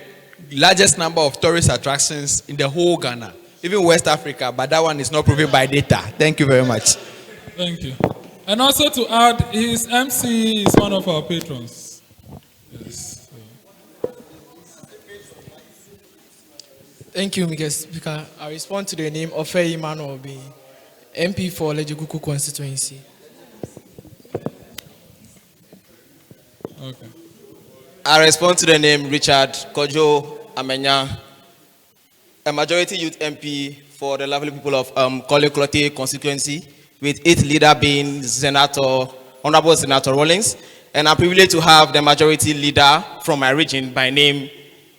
largest number of tourist attractions in the whole Ghana, even West Africa, but that one is not proven by data. Thank you very much. Thank you. And also to add, his MC is one of our patrons. Yes. Thank you, Mr. Speaker. I respond to the name of Emmanuel, MP for Lejeguku constituency. Okay. I respond to the name Richard Kojo Amenya, a majority youth MP for the lovely people of Constituency constituency, with its leader being Honorable Senator Rawlings, and I'm privileged to have the majority leader from my region by name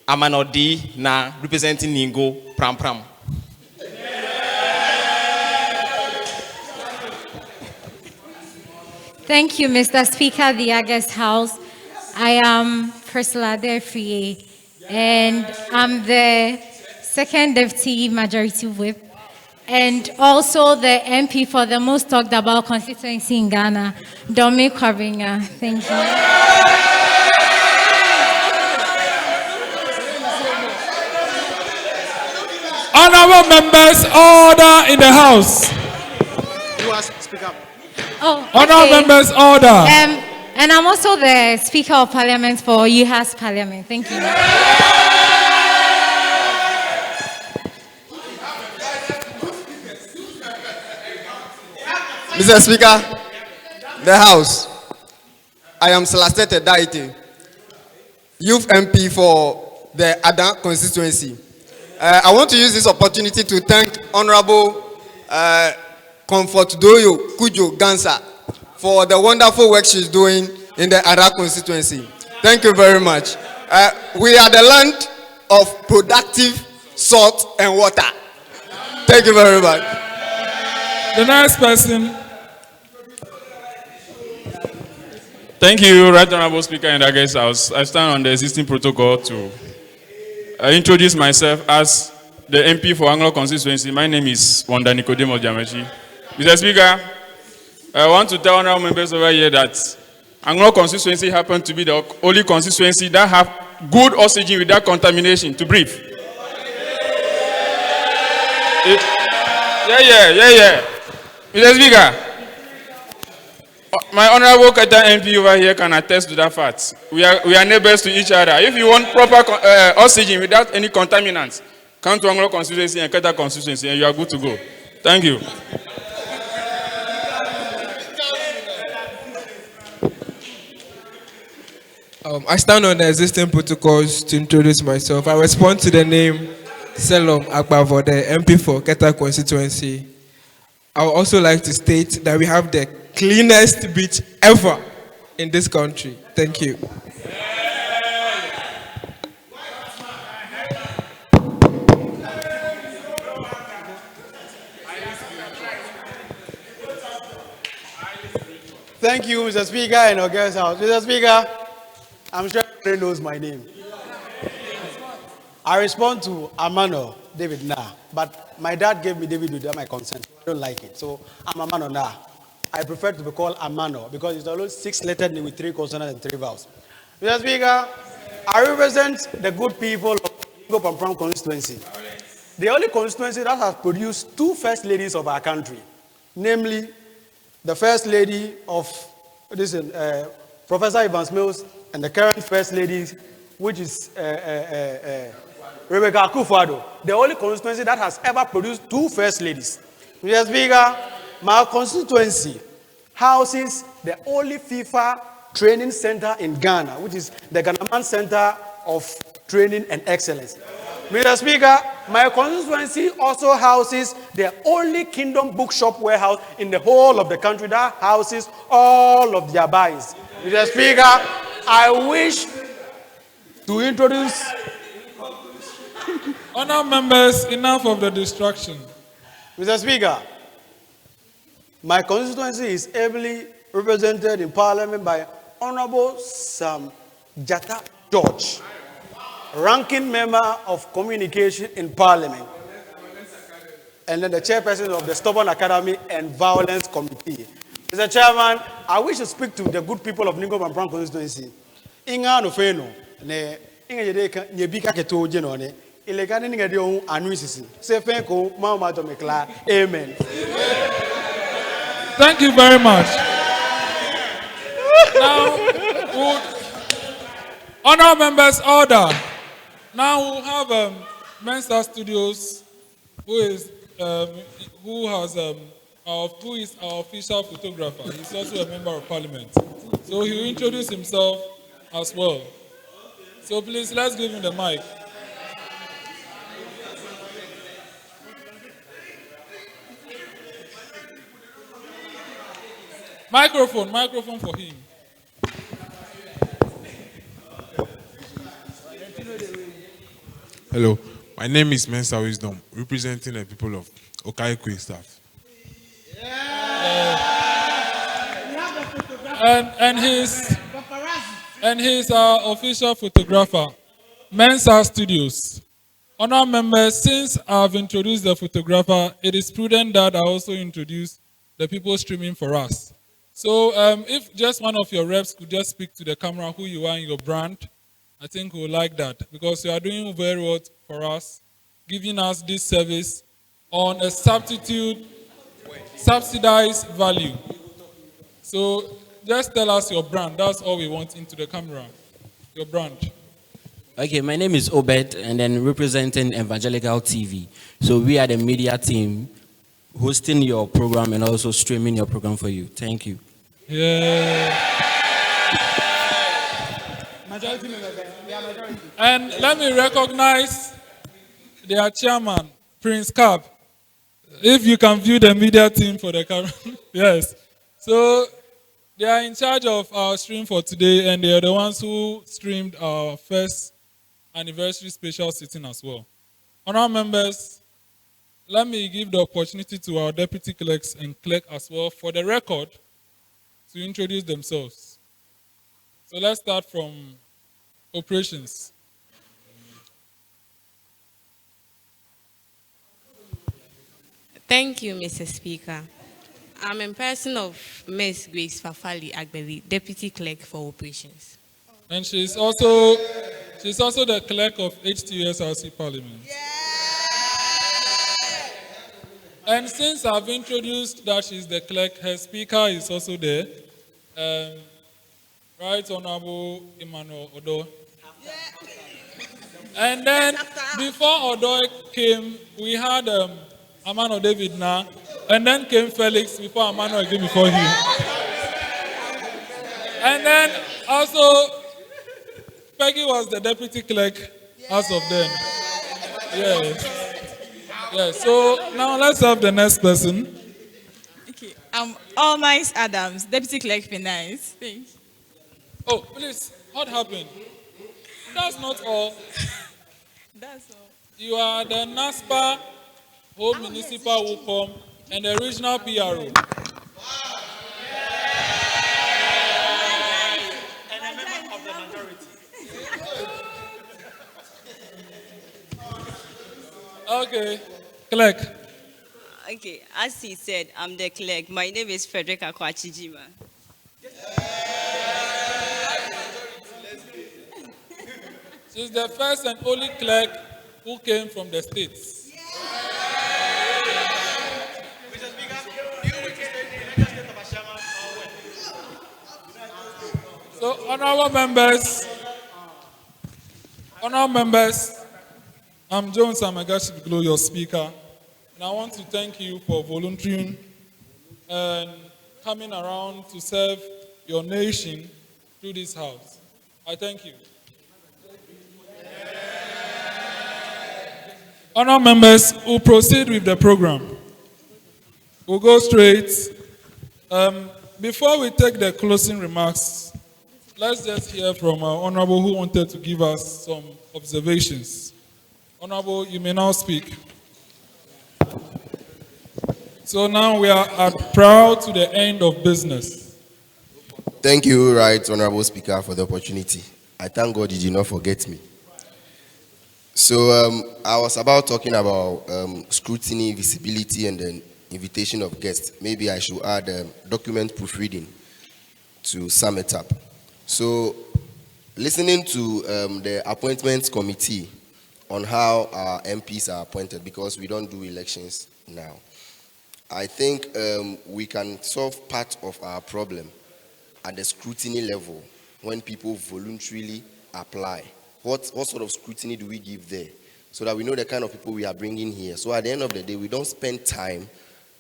Amanor D, na representing Ningo Pram Pram. Thank you, Mr. Speaker, the August House. I am Priscilla Defrie, and I'm the second deputy majority whip, and also the MP for the most talked about constituency in Ghana, Domi Kwabringa. Thank you. Honorable members, order in the house. You ask, speak up. Oh, Honorable okay. members, order. And I'm also the Speaker of Parliament for UHAS Parliament. Thank you. Mr. Speaker, the House. I am Celestete Daite, Youth MP for the Adan constituency. I want to use this opportunity to thank Honorable Comfort Doyo Kujo Gansa for the wonderful work she's doing in the Adan constituency. Thank you very much. We are the land of productive salt and water. Thank you very much. The next person. Thank you, Right Honorable Speaker in the August House. I stand on the existing protocol to introduce myself as the MP for Anglo constituency. My name is Wanda Nicodemus Jamachi. Mr. Speaker, I want to tell honorable members over here that Anglo constituency happens to be the only constituency that have good oxygen without contamination to breathe. Yeah. Mr. Speaker, my honorable Kata MP over here can attest to that fact. We are neighbors to each other. If you want proper oxygen without any contaminants, come to Anglo constituency and Kata constituency and you are good to go. Thank you. I stand on the existing protocols to introduce myself. I respond to the name Selom Agbo, the MP for Keta constituency. I would also like to state that we have the cleanest beach ever in this country. Thank you. Thank you, Mr. Speaker and our guest house. Mr. Speaker, I'm sure everybody knows my name. I respond to Amanor, David Narh, but my dad gave me David without my consent. I don't like it, so I'm Amanor Narh. I prefer to be called Amanor because it's always 6-lettered name with 3 consonants and 3 vowels. Mr. Speaker, I represent the good people of Pampram constituency. the only constituency that has produced two first ladies of our country, namely the first lady of Professor Evans Mills and the current first lady, which is Rebecca Akufo-Addo, the only constituency that has ever produced two first ladies. Mr. Speaker, my constituency houses the only FIFA training center in Ghana, which is the Ghana Center of Training and Excellence. Mr. Speaker, my constituency also houses the only Kingdom Bookshop warehouse in the whole of the country that houses all of their buys. Mr. Speaker, I wish to introduce... Honour members, enough of the distraction. Mr. Speaker, my constituency is ably represented in Parliament by Honourable Sam Jata George, ranking member of communication in Parliament, and then the chairperson of the Stubborn Academy and Violence Committee. Mr. Chairman, I wish to speak to the good people of Ningom and Brown constituency. Inga no feno, ne inga yedeka nyebika keto jenone, ilegani ninga dio anuisisi. Se fenko mama to mekla. Amen. Thank you very much. Now, honour members, order. Now we'll have Mensa Studios, who is our official photographer. He's also a member of Parliament, so he'll introduce himself as well. So please, let's give him the mic. Microphone for him. Hello, my name is Mensa Wisdom, representing the people of Okaikwe staff. And he's our official photographer, Mensa Studios. Honour members, since I've introduced the photographer, it is prudent that I also introduce the people streaming for us. So if just one of your reps could just speak to the camera who you are in your brand, I think we'll like that, because you are doing very well for us, giving us this service on a subsidized value. So just tell us your brand. That's all we want into the camera. Your brand. Okay, my name is Obed, and then representing Evangelical TV. So we are the media team hosting your program and also streaming your program for you. Thank you. Yeah. And let me recognize their chairman, Prince Cap. If you can view the media team for the camera. Yes. So they are in charge of our stream for today, and they are the ones who streamed our first anniversary special sitting as well. Honour members, let me give the opportunity to our deputy clerks and clerk as well for the record to introduce themselves. So let's start from operations. Thank you, Mr. Speaker. I'm in person of Ms. Grace Fafali Agbeli, Deputy Clerk for Operations. And she's also the clerk of HTU SRC Parliament. And since I've introduced that she's the clerk, her speaker is also there. Right Honorable Emmanuel Odo. And then before Odo came, we had Amanor David Narh, and then came Felix before Amanor came before him. And then also Peggy was the deputy clerk as of then. Yes. Yes. So now let's have the next person. Okay. All Nice Adams, Deputy Clerk Finance. Thank you. Oh, please, what happened? That's not all. That's all. You are the NASPA, Home Municipal WUCOM, and the regional PRO. And a member of the majority. Okay, clerk. Okay, as he said, I'm the clerk. My name is Frederick Akwachijima. She's the first and only clerk who came from the States. Honorable members, I'm Jones Amegashie-Viglo, your speaker, and I want to thank you for volunteering and coming around to serve your nation through this house. I thank you. Honorable members, we'll proceed with the program. We'll go straight. Before we take the closing remarks, let's just hear from our Honorable who wanted to give us some observations. Honorable, you may now speak. So now we are proud to the end of business. Thank you, Right Honorable Speaker, for the opportunity. I thank God you did not forget me. So I was talking about scrutiny, visibility, and then invitation of guests. Maybe I should add document proofreading to sum it up. So listening to the appointments committee on how our MPs are appointed, because we don't do elections now, I think we can solve part of our problem at the scrutiny level when people voluntarily apply. What sort of scrutiny do we give there so that we know the kind of people we are bringing here? So at the end of the day, we don't spend time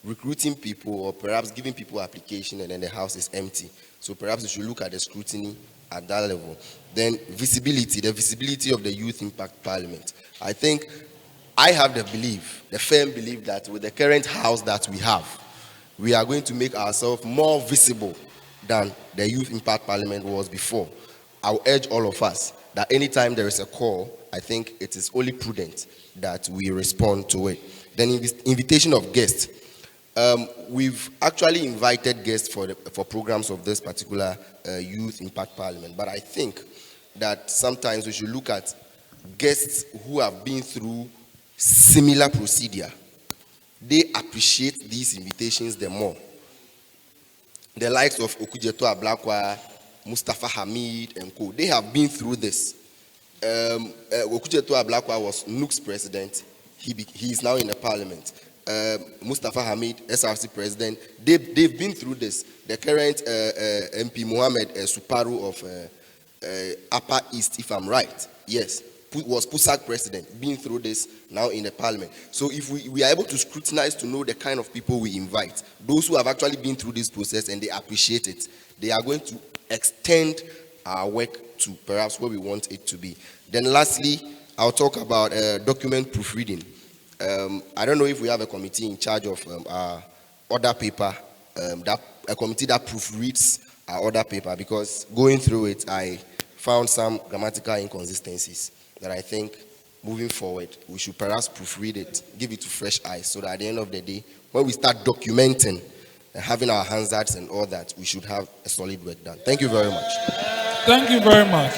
recruiting people or perhaps giving people application and then the house is empty. So perhaps we should look at the scrutiny at that level. Then visibility, the visibility of the Youth Impact Parliament. I think I have the firm belief that with the current house that we have, we are going to make ourselves more visible than the Youth Impact Parliament was before. I'll urge all of us that anytime there is a call, I think it is only prudent that we respond to it. Then invitation of guests. We've actually invited guests for programs of this particular Youth Impact Parliament, but I think that sometimes we should look at guests who have been through similar procedure. They appreciate these invitations the more. The likes of Okujeto Ablakwa, Mustafa Hamid, and co. They have been through this. Okujeto Ablakwa was NUK's president. He is now in the parliament. Mustafa Hamid, SRC president. They've been through this. The current MP Mohammed Suparu of Upper East, if I'm right, yes, was PUSAC president, been through this, now in the parliament. So if we are able to scrutinize to know the kind of people we invite, those who have actually been through this process and they appreciate it, they are going to extend our work to perhaps where we want it to be. Then lastly, I'll talk about document proofreading. I don't know if we have a committee in charge of our order paper, a committee that proofreads our order paper, because going through it, I found some grammatical inconsistencies that I think moving forward, we should perhaps proofread it, give it to fresh eyes, so that at the end of the day, when we start documenting and having our Hansards and all that, we should have a solid work done. Thank you very much. Thank you very much.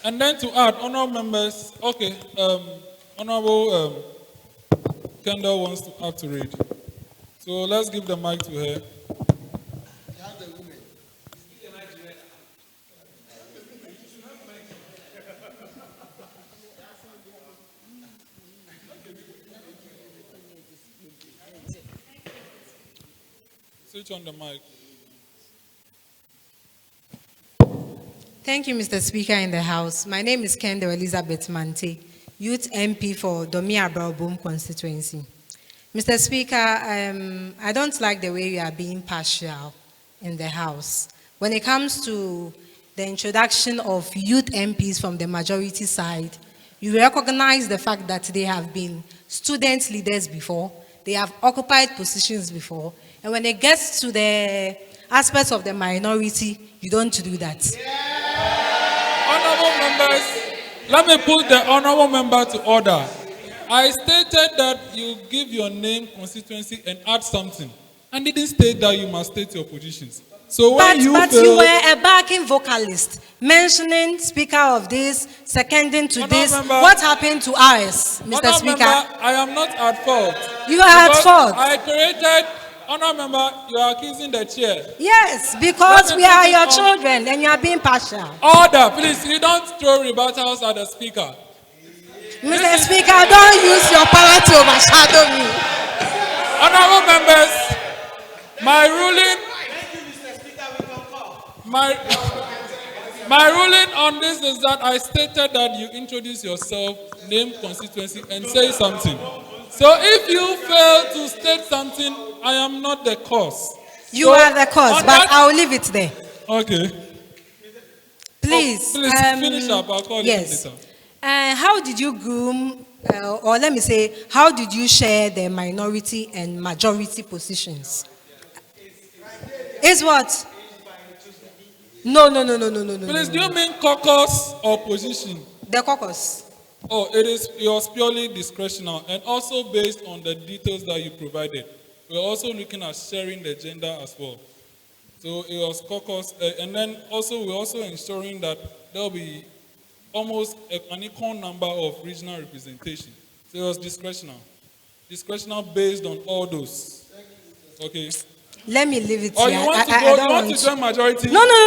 And then to add, honorable members, okay, Honorable Kendall wants to add to it. So let's give the mic to her. Switch on the mic. Thank you, Mr. Speaker in the House. My name is Kendall Elizabeth Mante, Youth MP for Domi-Abrao-Bom Constituency. Mr. Speaker, I don't like the way you are being partial in the House. When it comes to the introduction of youth MPs from the majority side, you recognize the fact that they have been student leaders before, they have occupied positions before, and when it gets to the aspects of the minority, you don't do that. Honorable members, let me put the honorable member to order. I stated that you give your name, constituency, and add something. I didn't state that you must state your positions. So when you were a backing vocalist, mentioning speaker of this, seconding to this. What happened to ours, Mr. Speaker? I am not at fault. You are at fault. I created, honorable member, you are accusing the chair. Yes, because we are your children and you are being partial. Order, please. You don't throw rebuttals at the speaker. Mr. Speaker, don't use your power to overshadow me. Honorable members, my My ruling on this is that I stated that you introduce yourself, name, constituency, and say something. So if you fail to state something, I am not the cause. You So, are the cause, on but that- I'll leave it there. Okay. Please. Please finish up. I'll call yes. you later. How did you groom, or let me say, how did you share the minority and majority positions? Is what? No. Please, do you mean caucus or position? The caucus. Oh, it was purely discretional and also based on the details that you provided. We're also looking at sharing the gender as well. So it was caucus, and then also we're also ensuring that there will be almost an equal number of regional representation. So it was discretional. Discretional based on all those. Okay. Let me leave it Or here. you want to I go, don't you want to join majority? No. No.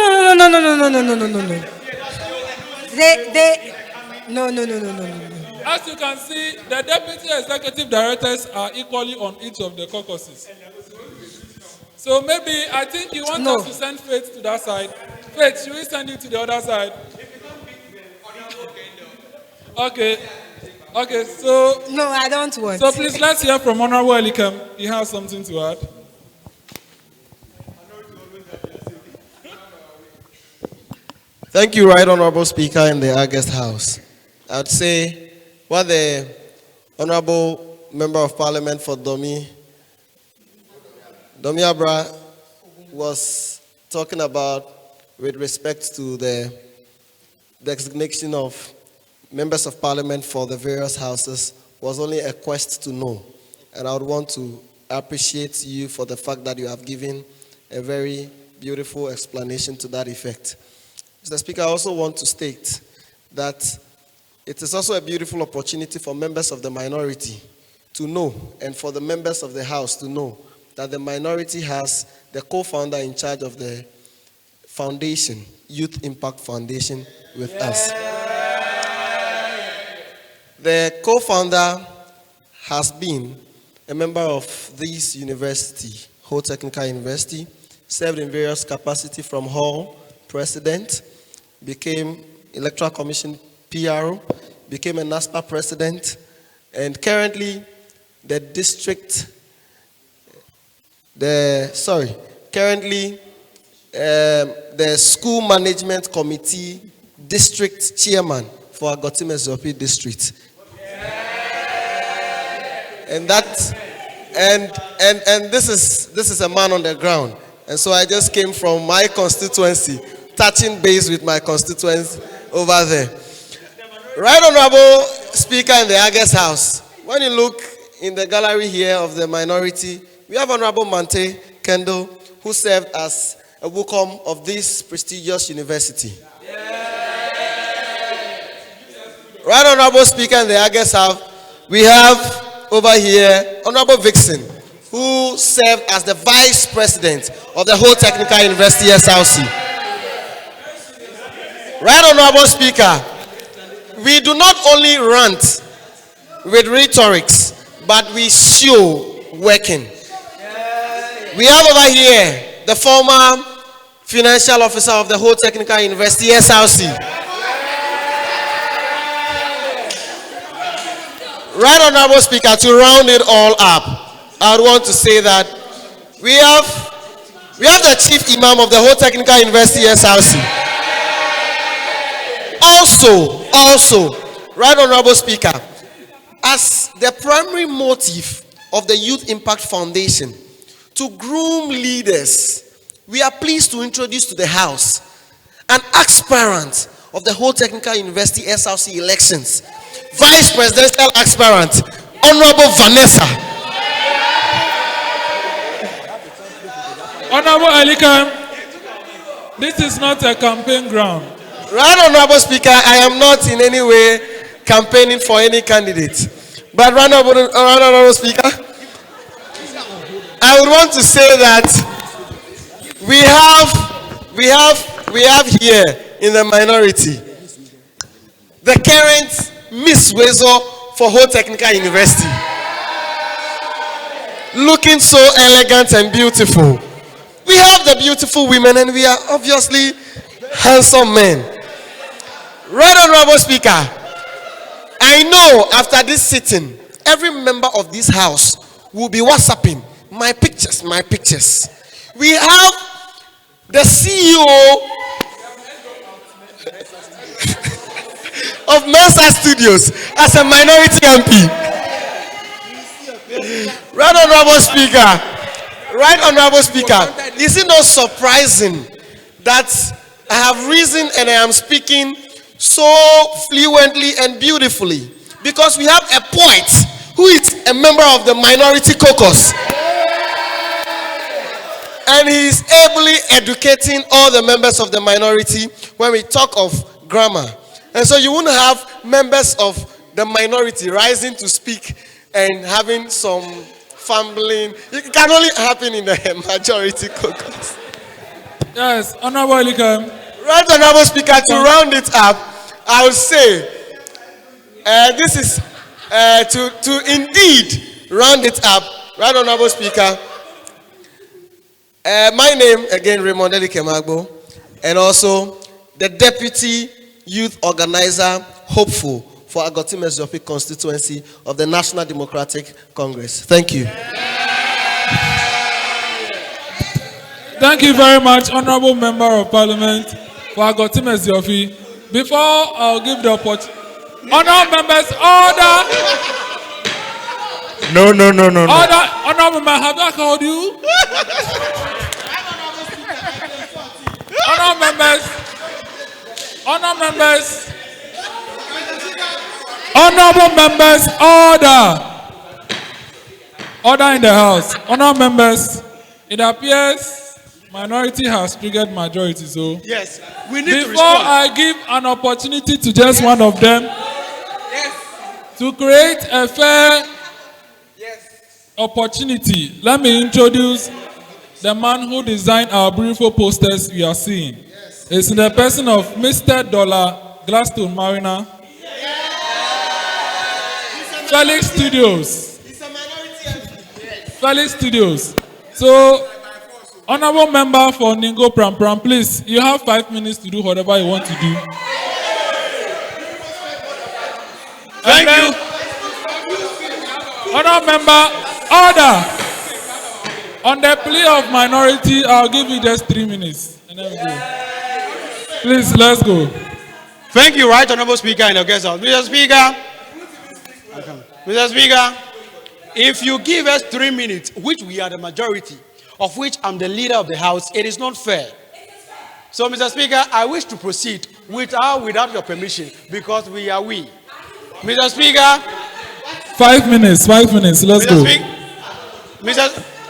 As you can see, the deputy executive directors are equally on each of the caucuses. So maybe I think you want us to send Faith to that side. Faith, should we send you to the other side? Okay. Okay, so... No, I don't want. So please, let's hear from Honorable Elikem. He has something to add. Thank you, Right Honorable Speaker in the August House. I'd say what the Honorable Member of Parliament for Domi Abra was talking about with respect to the designation of members of Parliament for the various houses was only a quest to know. And I would want to appreciate you for the fact that you have given a very beautiful explanation to that effect. Mr. Speaker, I also want to state that it is also a beautiful opportunity for members of the minority to know, and for the members of the House to know, that the minority has the co-founder in charge of the foundation, Youth Impact Foundation, with us. The co-founder has been a member of this university, Ho Technical University, served in various capacities from Hall, President, became Electoral Commission PRO, became a NASPA President, and currently the School Management Committee District Chairman for Agbo District. And this is a man on the ground. And so I just came from my constituency, touching base with my constituents over there. Right Honorable Speaker in the August House, when you look in the gallery here of the minority, we have Honorable Mante Kendall, who served as a WUCOM of this prestigious university. Right Honorable Speaker in the August House, we have over here Honorable Vixen, who served as the Vice President of the Ho Technical University SRC. Right Honorable Speaker, we do not only rant with rhetorics, but we show working. We have over here the former financial officer of the Ho Technical University SRC. Right Honorable Speaker, to round it all up, I would want to say that we have the Chief Imam of the Ho Technical University SRC. Also, Right Honorable Speaker, as the primary motive of the Youth Impact Foundation to groom leaders, we are pleased to introduce to the House an aspirant of the Ho Technical University SRC elections, Vice Presidential aspirant, Honorable Vanessa. Honorable Elikem, this is not a campaign ground. Right Honorable Speaker, I am not in any way campaigning for any candidate. But Right Honorable Speaker, I would want to say that we have here in the minority the current Miss Wezo for Ho Technical University. Looking so elegant and beautiful. We have the beautiful women and we are obviously handsome men. Right Honorable Speaker, I know after this sitting, every member of this house will be WhatsApping my pictures. We have the CEO of Mensa Studios as a minority MP. Right Honorable Speaker, is it not surprising that I have reason and I am speaking so fluently and beautifully? Because we have a poet who is a member of the minority caucus. And he is ably educating all the members of the minority when we talk of grammar. And so you wouldn't have members of the minority rising to speak and having some fumbling. It can only happen in the majority caucus. Yes, Honorable Elikem. Right, Honorable Speaker, to round it up, I would say this is to indeed round it up. Right, Honorable Speaker. My name, again, Raymond Elikem Agbo, and also the Deputy Youth Organizer, hopeful for Agbo constituency of the National Democratic Congress. Thank you. Thank you very much, Honorable Member of Parliament for Agbo. Before I'll give the opportunity, Honorable members, order. No. Order, Honorable member, have I called you? Honorable members, order. Order in the House. Honorable members, it appears minority has triggered majority. So Yes, we need to before respond. I give an opportunity to just one of them to create a fair opportunity, let me introduce the man who designed our beautiful posters we are seeing. It's in the person of Mr. Dollar Gladstone Mariner. Felix Studios. So, Honorable Member for Ningo Pram Pram, please, you have 5 minutes to do whatever you want to do. Thank you. Honorable Member, order. On the plea of minority, I'll give you just 3 minutes. And then we go. Please, let's go. Thank you, Right Honorable Speaker and the guest house. Mr. Speaker, if you give us 3 minutes, which we are the majority, of which I'm the leader of the House, it is not fair. So, Mr. Speaker, I wish to proceed without your permission, because we are we. Mr. Speaker. 5 minutes, let's go.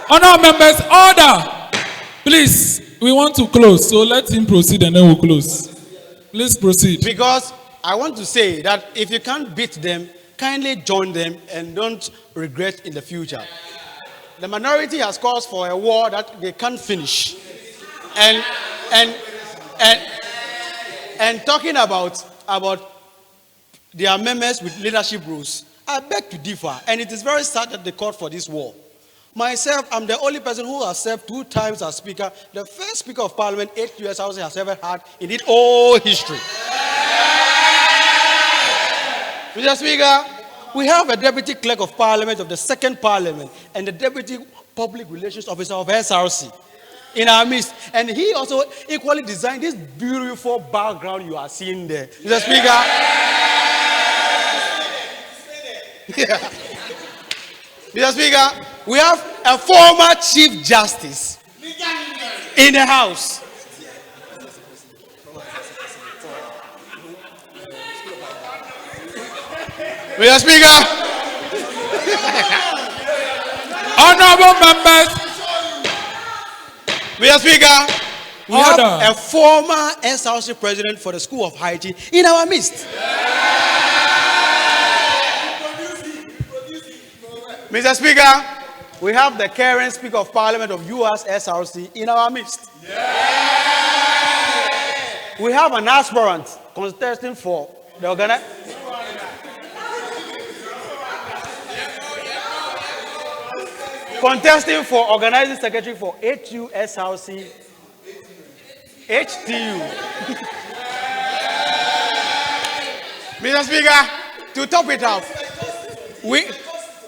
Honorable members, order. Please, we want to close, so let him proceed and then we'll close. Please proceed. Because I want to say that if you can't beat them, kindly join them and don't regret in the future. The minority has caused for a war that they can't finish. And talking about their members with leadership roles, I beg to differ, and it is very sad that they called for this war. Myself, I'm the only person who has served 2 times as Speaker, the first Speaker of Parliament HTU SRC has ever had in its whole history. Mr. Speaker, we have a Deputy Clerk of Parliament of the 2nd Parliament and the Deputy Public Relations Officer of SRC in our midst. And he also equally designed this beautiful background you are seeing there. Mr. Speaker, Mr. Speaker, we have a former Chief Justice in the House. Mr. Speaker, honorable members, Mr. Speaker, we have a former SRC president for the School of Hygiene in our midst. Mr. Speaker, we have the current Speaker of Parliament of US SRC in our midst. We have an aspirant contesting for the organizing secretary for HTU SRC HTU. Mr. Speaker, to top it up,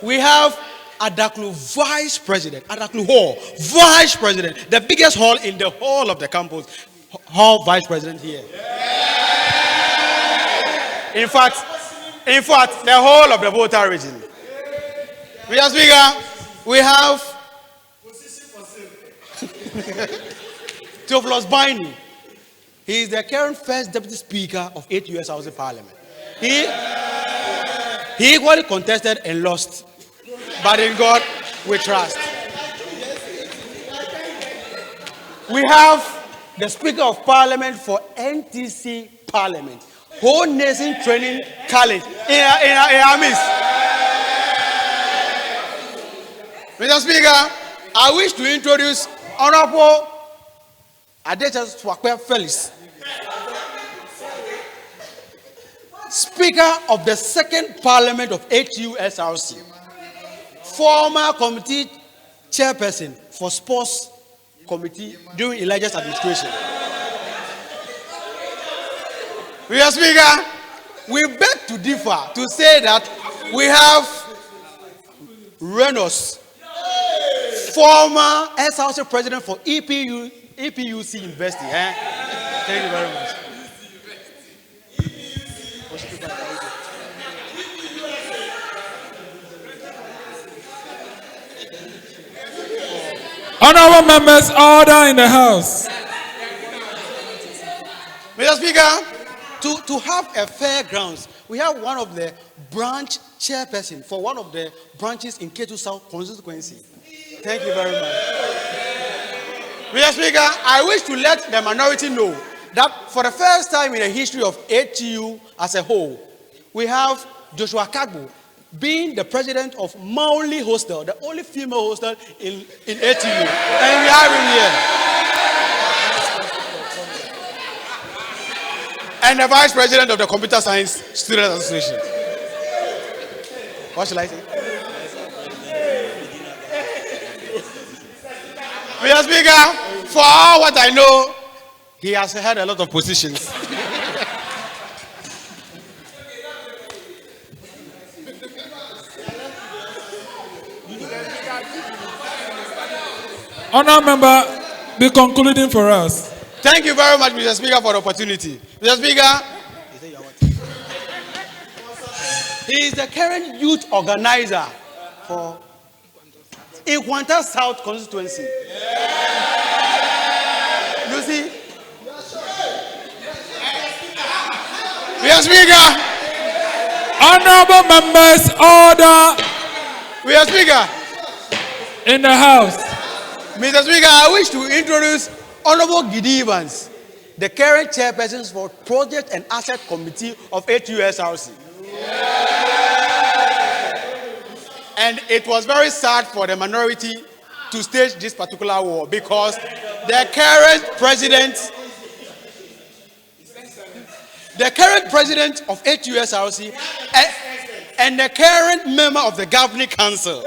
we have Adaklu Vice President, Adaklu Hall, Vice President, the biggest hall in the whole of the campus, Hall Vice President here. In fact, the whole of the Volta region. Mr. Speaker, we have Theophilus Baini. He is the current first Deputy Speaker of HTU SRC Parliament. He equally contested and lost. But in God, we trust. We have the Speaker of Parliament for NTC Parliament, Whole Nation Training College in our midst. Mr. Speaker, I wish to introduce Honorable Adechas Swakwe Felix, Speaker of the Second Parliament of HTU SRC, former committee chairperson for Sports Committee during Elijah's administration. Mr. Speaker, we beg to differ to say that we have Reynolds, former SRC president for EPUC University. Thank you very much. Honorable members, order in the House. Mr. Speaker, to have a fair grounds, we have one of the branch chairperson for one of the branches in K2 South Constituency. Thank you very much. Mr. Speaker, I wish to let the minority know that for the first time in the history of HTU as a whole, we have Joshua Agbo being the president of Mauli Hostel, the only female hostel in HTU. And we have him here. And the vice president of the Computer Science Student Association. What shall I say? Mr. Speaker, for all what I know, he has had a lot of positions. Honourable member, be concluding for us. Thank you very much, Mr. Speaker, for the opportunity. Mr. Speaker, he is the current youth organizer for Inaugural South Constituency. You see? Mr. Speaker, honourable members, order. Mr. Speaker, in the House. Mr. Speaker, I wish to introduce Honorable Gidi Evans, the current chairperson for Project and Asset Committee of HTU SRC. And it was very sad for the minority to stage this particular war because the current president of HTU SRC and the current member of the governing council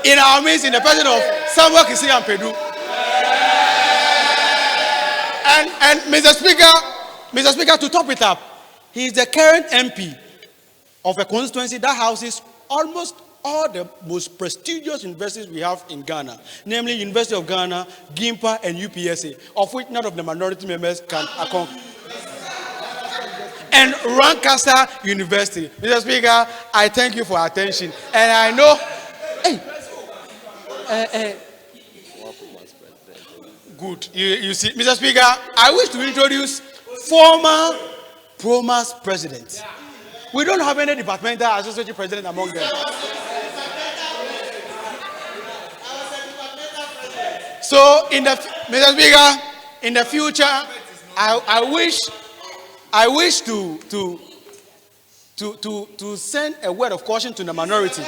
in our midst, in the person of Samuel Kisi and Pedu. And Mr. Speaker, to top it up, he is the current MP of a constituency that houses almost all the most prestigious universities we have in Ghana, namely University of Ghana, GIMPA, and UPSA, of which none of the minority members can account. And Lancaster University. Mr. Speaker, I thank you for your attention. And I know, good. You see, Mr. Speaker, I wish to introduce former Promas president. We don't have any departmental association president among them. So, Mr. Speaker, in the future, I wish to send a word of caution to the minority.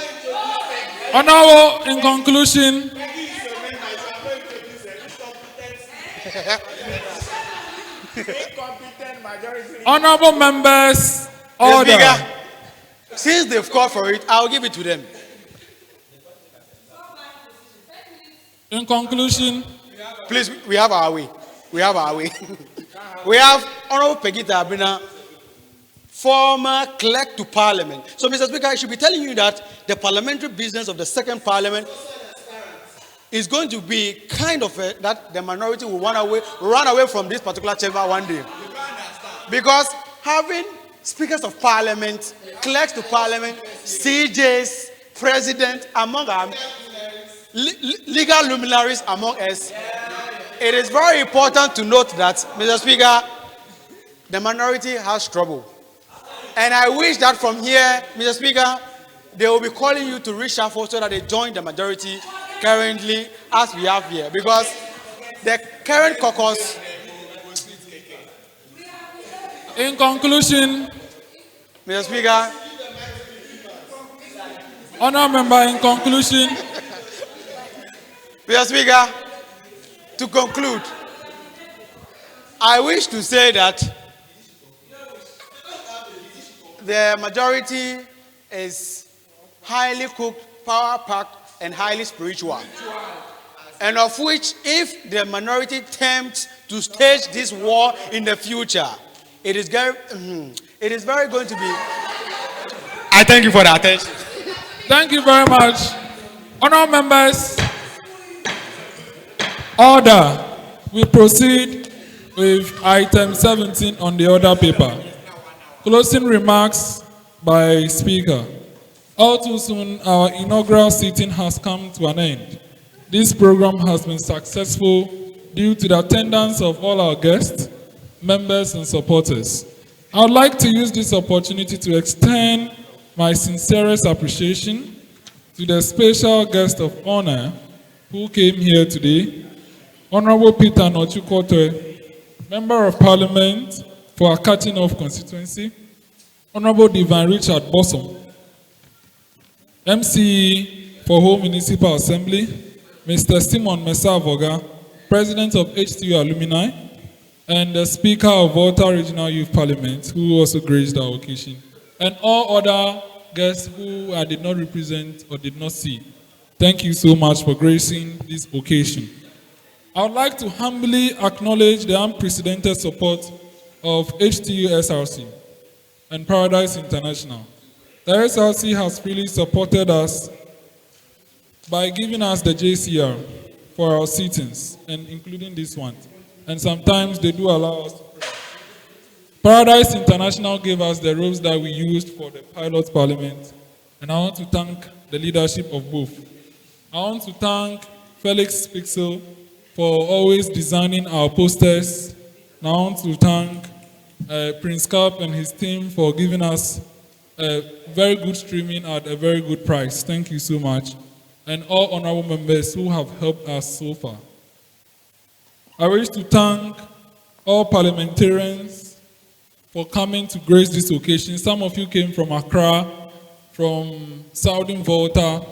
Honorable, in conclusion. Honorable members, order. Speaker, since they've called for it, I'll give it to them. In conclusion, please, we have our way. We have Honorable Pegita Abina, former clerk to parliament. So, Mr. Speaker, I should be telling you that the parliamentary business of the second parliament is going to be kind of that the minority will run away from this particular chamber one day. Because having speakers of parliament, clerks to parliament, CJs, president, among our legal luminaries among us, it is very important to note that, Mr. Speaker, the minority has trouble. And I wish that from here, Mr. Speaker, they will be calling you to reshuffle so that they join the majority currently as we have here. Because the current caucus. In conclusion, Mr. Speaker, Honourable Member, in conclusion, Mr. Speaker, to conclude, I wish to say that the majority is highly cooked, power-packed, and highly spiritual. And of which, if the minority attempts to stage this war in the future, it is very going to be. I thank you for the attention. Thank you very much. Honourable members, order. We proceed with item 17 on the order paper. Closing remarks by Speaker. All too soon, our inaugural sitting has come to an end. This program has been successful due to the attendance of all our guests, members, and supporters. I would like to use this opportunity to extend my sincerest appreciation to the special guest of honor who came here today, Honorable Peter Nortsu-Kotoe, Member of Parliament for Akatsi-North Constituency, Honorable Divine Richard Bosson, MC for Whole Municipal Assembly, Mr. Simon Mesa Avorgah, President of HTU Alumni, and the Speaker of Volta Regional Youth Parliament, who also graced our occasion, and all other guests who I did not represent or did not see. Thank you so much for gracing this occasion. I would like to humbly acknowledge the unprecedented support of HTU SRC and Paradise International. The SRC has really supported us by giving us the JCR for our sittings, and including this one. And sometimes they do allow us to pray. Paradise International gave us the robes that we used for the pilot parliament. And I want to thank the leadership of both. I want to thank Felix Pixel for always designing our posters. And I want to thank Prince Cap and his team for giving us a very good streaming at a very good price. Thank you so much. And all honorable members who have helped us so far. I wish to thank all parliamentarians for coming to grace this occasion. Some of you came from Accra, from Southern Volta,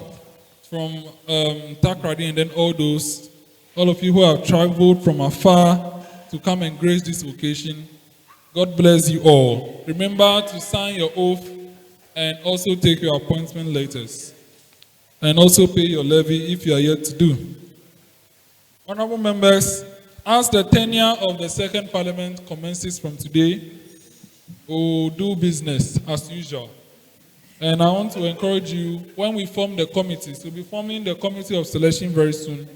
from Takrady, and then all of you who have traveled from afar to come and grace this occasion. God bless you all. Remember to sign your oath and also take your appointment letters. And also pay your levy if you are yet to do. Honorable members, as the tenure of the second parliament commences from today, we will do business as usual. And I want to encourage you, when we form the committees, we'll be forming the committee of selection very soon.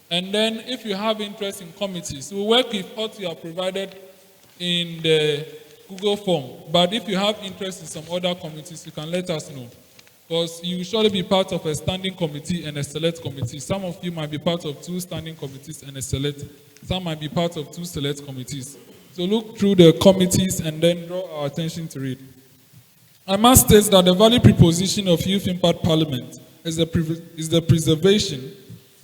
And then if you have interest in committees, we'll work with what you have provided in the Google form. But if you have interest in some other committees, you can let us know. Because you will surely be part of a standing committee and a select committee. Some of you might be part of 2 standing committees and a select. Some might be part of 2 select committees. So look through the committees and then draw our attention to it. I must state that the value proposition of Youth Impact Parliament is the preservation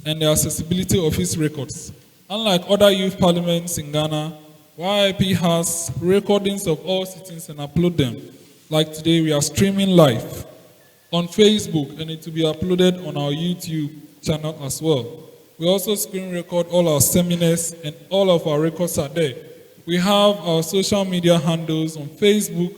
and the accessibility of its records. Unlike other youth parliaments in Ghana, YIP has recordings of all sittings and upload them. Like today, we are streaming live on Facebook, and it will be uploaded on our YouTube channel as well. We also screen record all our seminars, and all of our records are there. We have our social media handles on Facebook,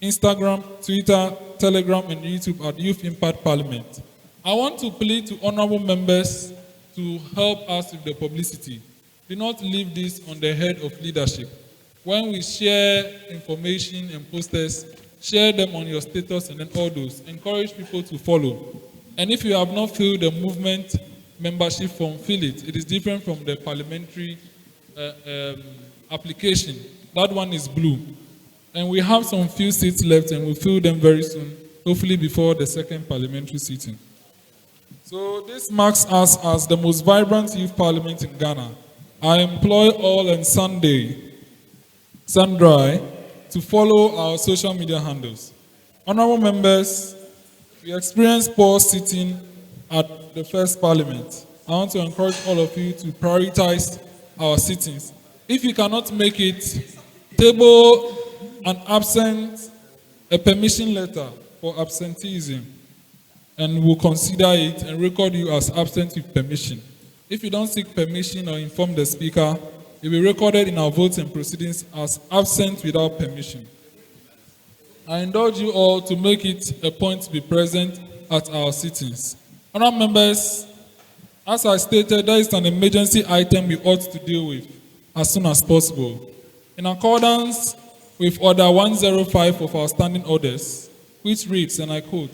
Instagram, Twitter, Telegram, and YouTube at Youth Impact Parliament. I want to plead to honorable members to help us with the publicity. Do not leave this on the head of leadership. When we share information and posters, share them on your status and then all those. Encourage people to follow. And if you have not filled the movement membership form, fill it. It is different from the parliamentary application. That one is blue. And we have some few seats left and we'll fill them very soon, hopefully before the second parliamentary sitting. So this marks us as the most vibrant youth parliament in Ghana. I employ all and sundry to follow our social media handles. Honorable members, we experienced poor sitting at the first parliament. I want to encourage all of you to prioritize our sittings. If you cannot make it, table a permission letter for absenteeism, and we'll consider it and record you as absent with permission. If you don't seek permission or inform the speaker, you'll be recorded in our votes and proceedings as absent without permission. I indulge you all to make it a point to be present at our sittings. Honourable members, as I stated, there is an emergency item we ought to deal with as soon as possible. In accordance with Order 105 of our standing orders, which reads, and I quote,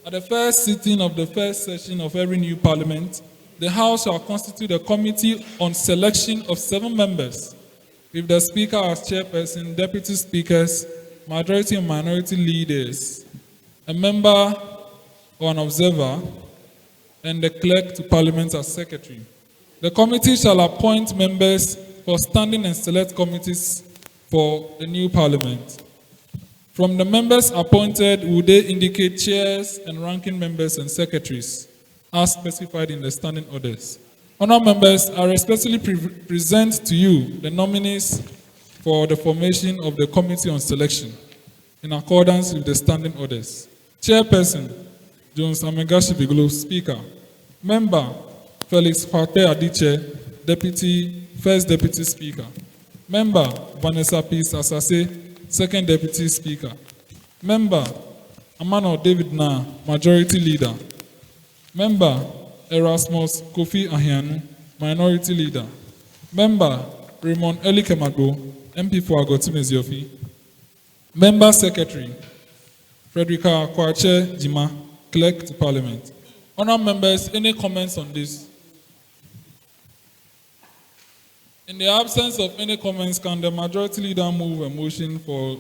"At the first sitting of the first session of every new parliament, the House shall constitute a committee on selection of 7 members, with the Speaker as chairperson, deputy speakers, majority and minority leaders, a member or an observer, and the clerk to Parliament as secretary. The committee shall appoint members for standing and select committees for the new Parliament. From the members appointed, will they indicate chairs and ranking members and secretaries, as specified in the standing orders. Honourable members, I respectfully present to you the nominees for the formation of the Committee on Selection, in accordance with the standing orders. Chairperson, Jones Amegashie-Viglo, Speaker. Member, Felix Kwakpe Adiche, First Deputy Speaker. Member, Vanessa Peace Asase, Second Deputy Speaker. Member, Amanor Narh, Majority Leader. Member, Erasmus Kofi Ahianu, Minority Leader. Member, Raymond Elikem, MP for Agbo-Timeziofi. Member Secretary, Frederica Kwache Jima, Clerk to Parliament. Honourable members, any comments on this? In the absence of any comments, can the Majority Leader move a motion for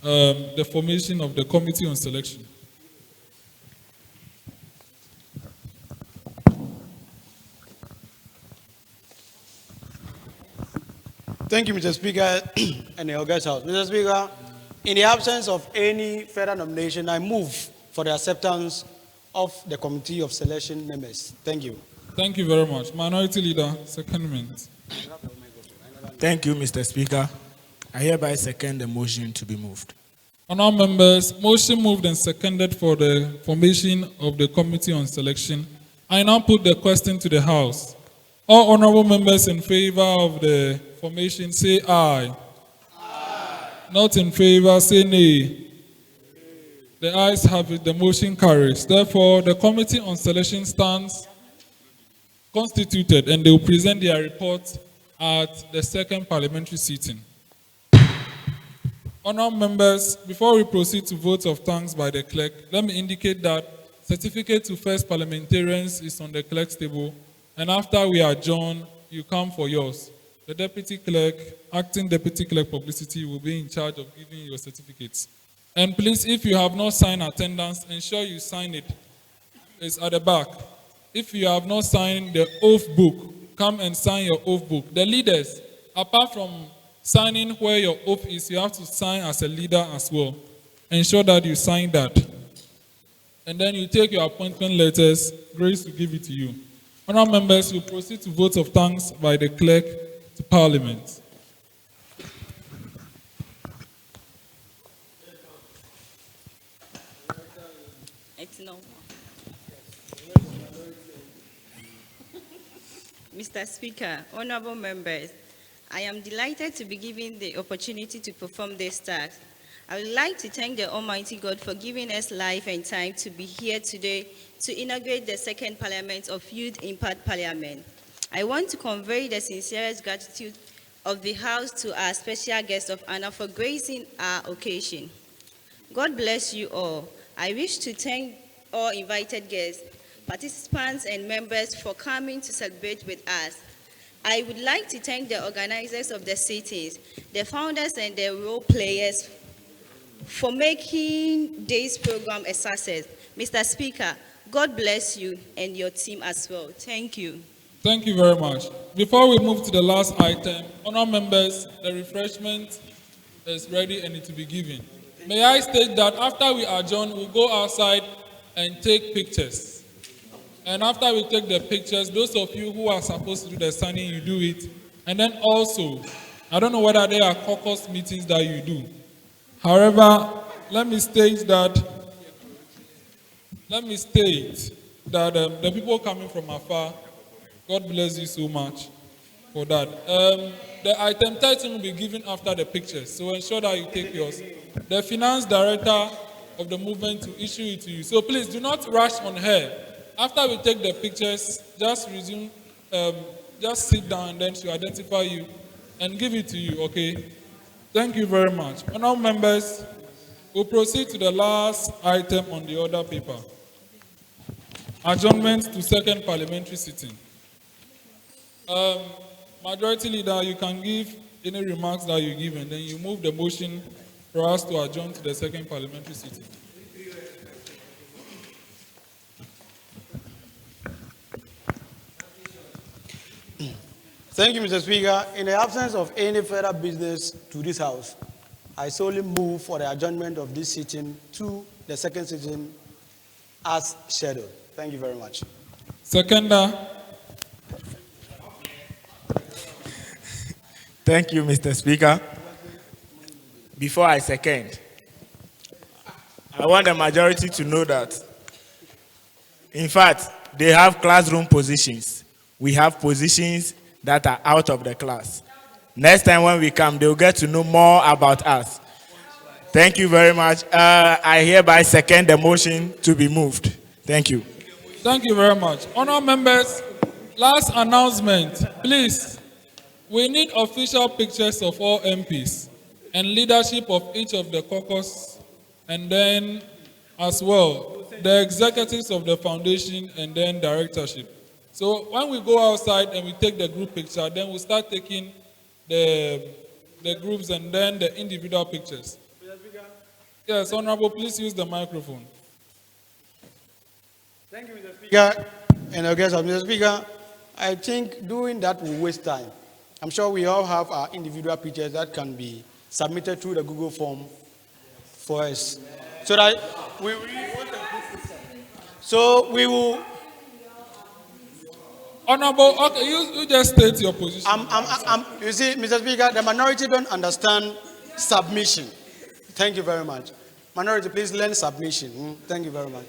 the formation of the Committee on Selection? Thank you, Mr. Speaker and the August House. Mr. Speaker, in the absence of any further nomination, I move for the acceptance of the Committee of Selection members. Thank you. Thank you very much. Minority Leader, secondment. Thank you, Mr. Speaker. I hereby second the motion to be moved. Honourable members, motion moved and seconded for the formation of the Committee on Selection. I now put the question to the House. All honourable members in favour of the formation say aye. Aye. Not in favour say nay. The ayes have it, the motion carries. Therefore, the Committee on Selection stands constituted and they will present their report at the second parliamentary sitting. Honourable members, before we proceed to votes of thanks by the clerk, let me indicate that certificate to first parliamentarians is on the clerk's table, and after we adjourn, you come for yours. The deputy clerk, acting deputy clerk publicity will be in charge of giving your certificates. And please, if you have not signed attendance, ensure you sign it. It's at the back. If you have not signed the oath book, come and sign your oath book. The leaders, apart from signing where your oath is, you have to sign as a leader as well. Ensure that you sign that. And then you take your appointment letters, Grace will give it to you. Honourable members, you proceed to votes of thanks by the clerk to Parliament. Mr. Speaker, honorable members, I am delighted to be given the opportunity to perform this task. I would like to thank the Almighty God for giving us life and time to be here today to inaugurate the second Parliament of Youth Impact Parliament. I want to convey the sincerest gratitude of the House to our special guest of honor for gracing our occasion. God bless you all. I wish to thank all invited guests, participants, and members for coming to celebrate with us. I would like to thank the organizers of the sittings, the founders, and the role players for making this program a success. Mr. Speaker, God bless you and your team as well. Thank you. Thank you very much. Before we move to the last item, honor members, the refreshment is ready and it will be given. May I state that after we adjourn, we'll go outside and take pictures. And after we take the pictures, those of you who are supposed to do the signing, you do it. And then also, I don't know whether there are caucus meetings that you do. However, let me state that the people coming from afar, God bless you so much for that. The item 13 will be given after the pictures, so ensure that you take yours. The finance director of the movement to issue it to you. So please do not rush on her. After we take the pictures, just resume, just sit down and then she'll identify you and give it to you, okay? Thank you very much. Honourable members, we'll proceed to the last item on the order paper. Adjournment to second parliamentary sitting. Majority Leader, you can give any remarks that you give and then you move the motion for us to adjourn to the second parliamentary sitting. Thank you, Mr. Speaker. In the absence of any further business to this House, I solely move for the adjournment of this sitting to the second sitting as scheduled. Thank you very much. Seconder. Thank you, Mr. Speaker. Before I second, I want the majority to know that, in fact, they have classroom positions. We have positions that are out of the class. Next time when we come, they'll get to know more about us. Thank you very much. I hereby second the motion to be moved. Thank you. Thank you very much. Honourable members, last announcement, please. We need official pictures of all MPs and leadership of each of the caucus, and then as well, the executives of the foundation and then directorship. So when we go outside and we take the group picture, then we'll start taking the groups and then the individual pictures. Yes, Honorable, please use the microphone. Thank you, Mr. Speaker. And I guess, Mr. Speaker, I think doing that will waste time. I'm sure we all have our individual pictures that can be submitted through the Google form for us. So that we will. Honorable, okay, you just state your position. You see, Mr. Speaker, the minority don't understand submission. Thank you very much. Minority, please learn submission. Thank you very much.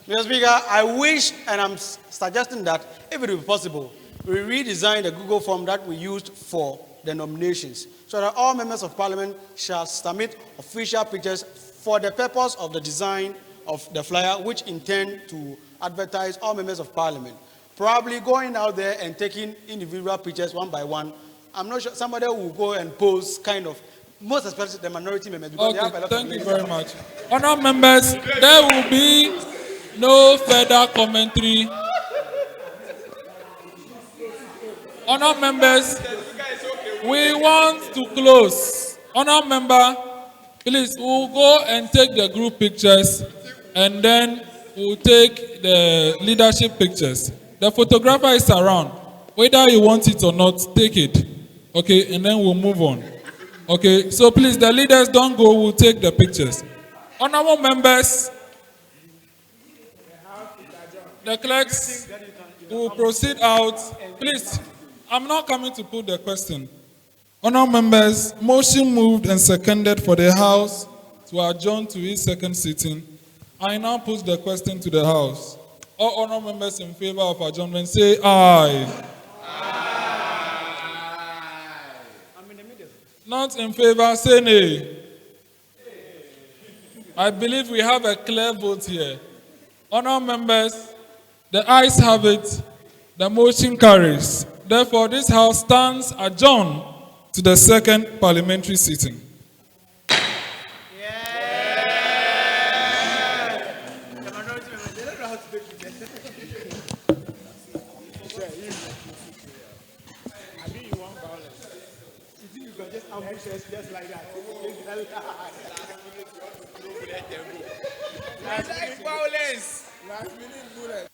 Mr. Speaker, I wish, and I'm suggesting that, if it will be possible, we redesign the Google form that we used for the nominations, so that all members of parliament shall submit official pictures for the purpose of the design of the flyer, which intend to advertise all members of parliament. Probably going out there and taking individual pictures one by one. I'm not sure somebody will go and pose kind of, most especially the minority members. Because Okay, thank you very much. Honourable members, there will be no further commentary. Honourable members, we want to close. Honourable member, please, we'll go and take the group pictures and then we'll take the leadership pictures. The photographer is around. Whether you want it or not, take it. Okay, and then we'll move on. Okay, so please, the leaders don't go, we'll take the pictures. Honourable members, the clerks will proceed out. Please, I'm not coming to put the question. Honourable members, motion moved and seconded for the House to adjourn to its second sitting. I now put the question to the House. All honourable members in favour of adjournment say aye. Aye. Not in favour, say nay. I believe we have a clear vote here. Honourable members, the ayes have it. The motion carries. Therefore, this House stands adjourned to the second parliamentary sitting. Just like that. Last minute violence. Last minute bullet.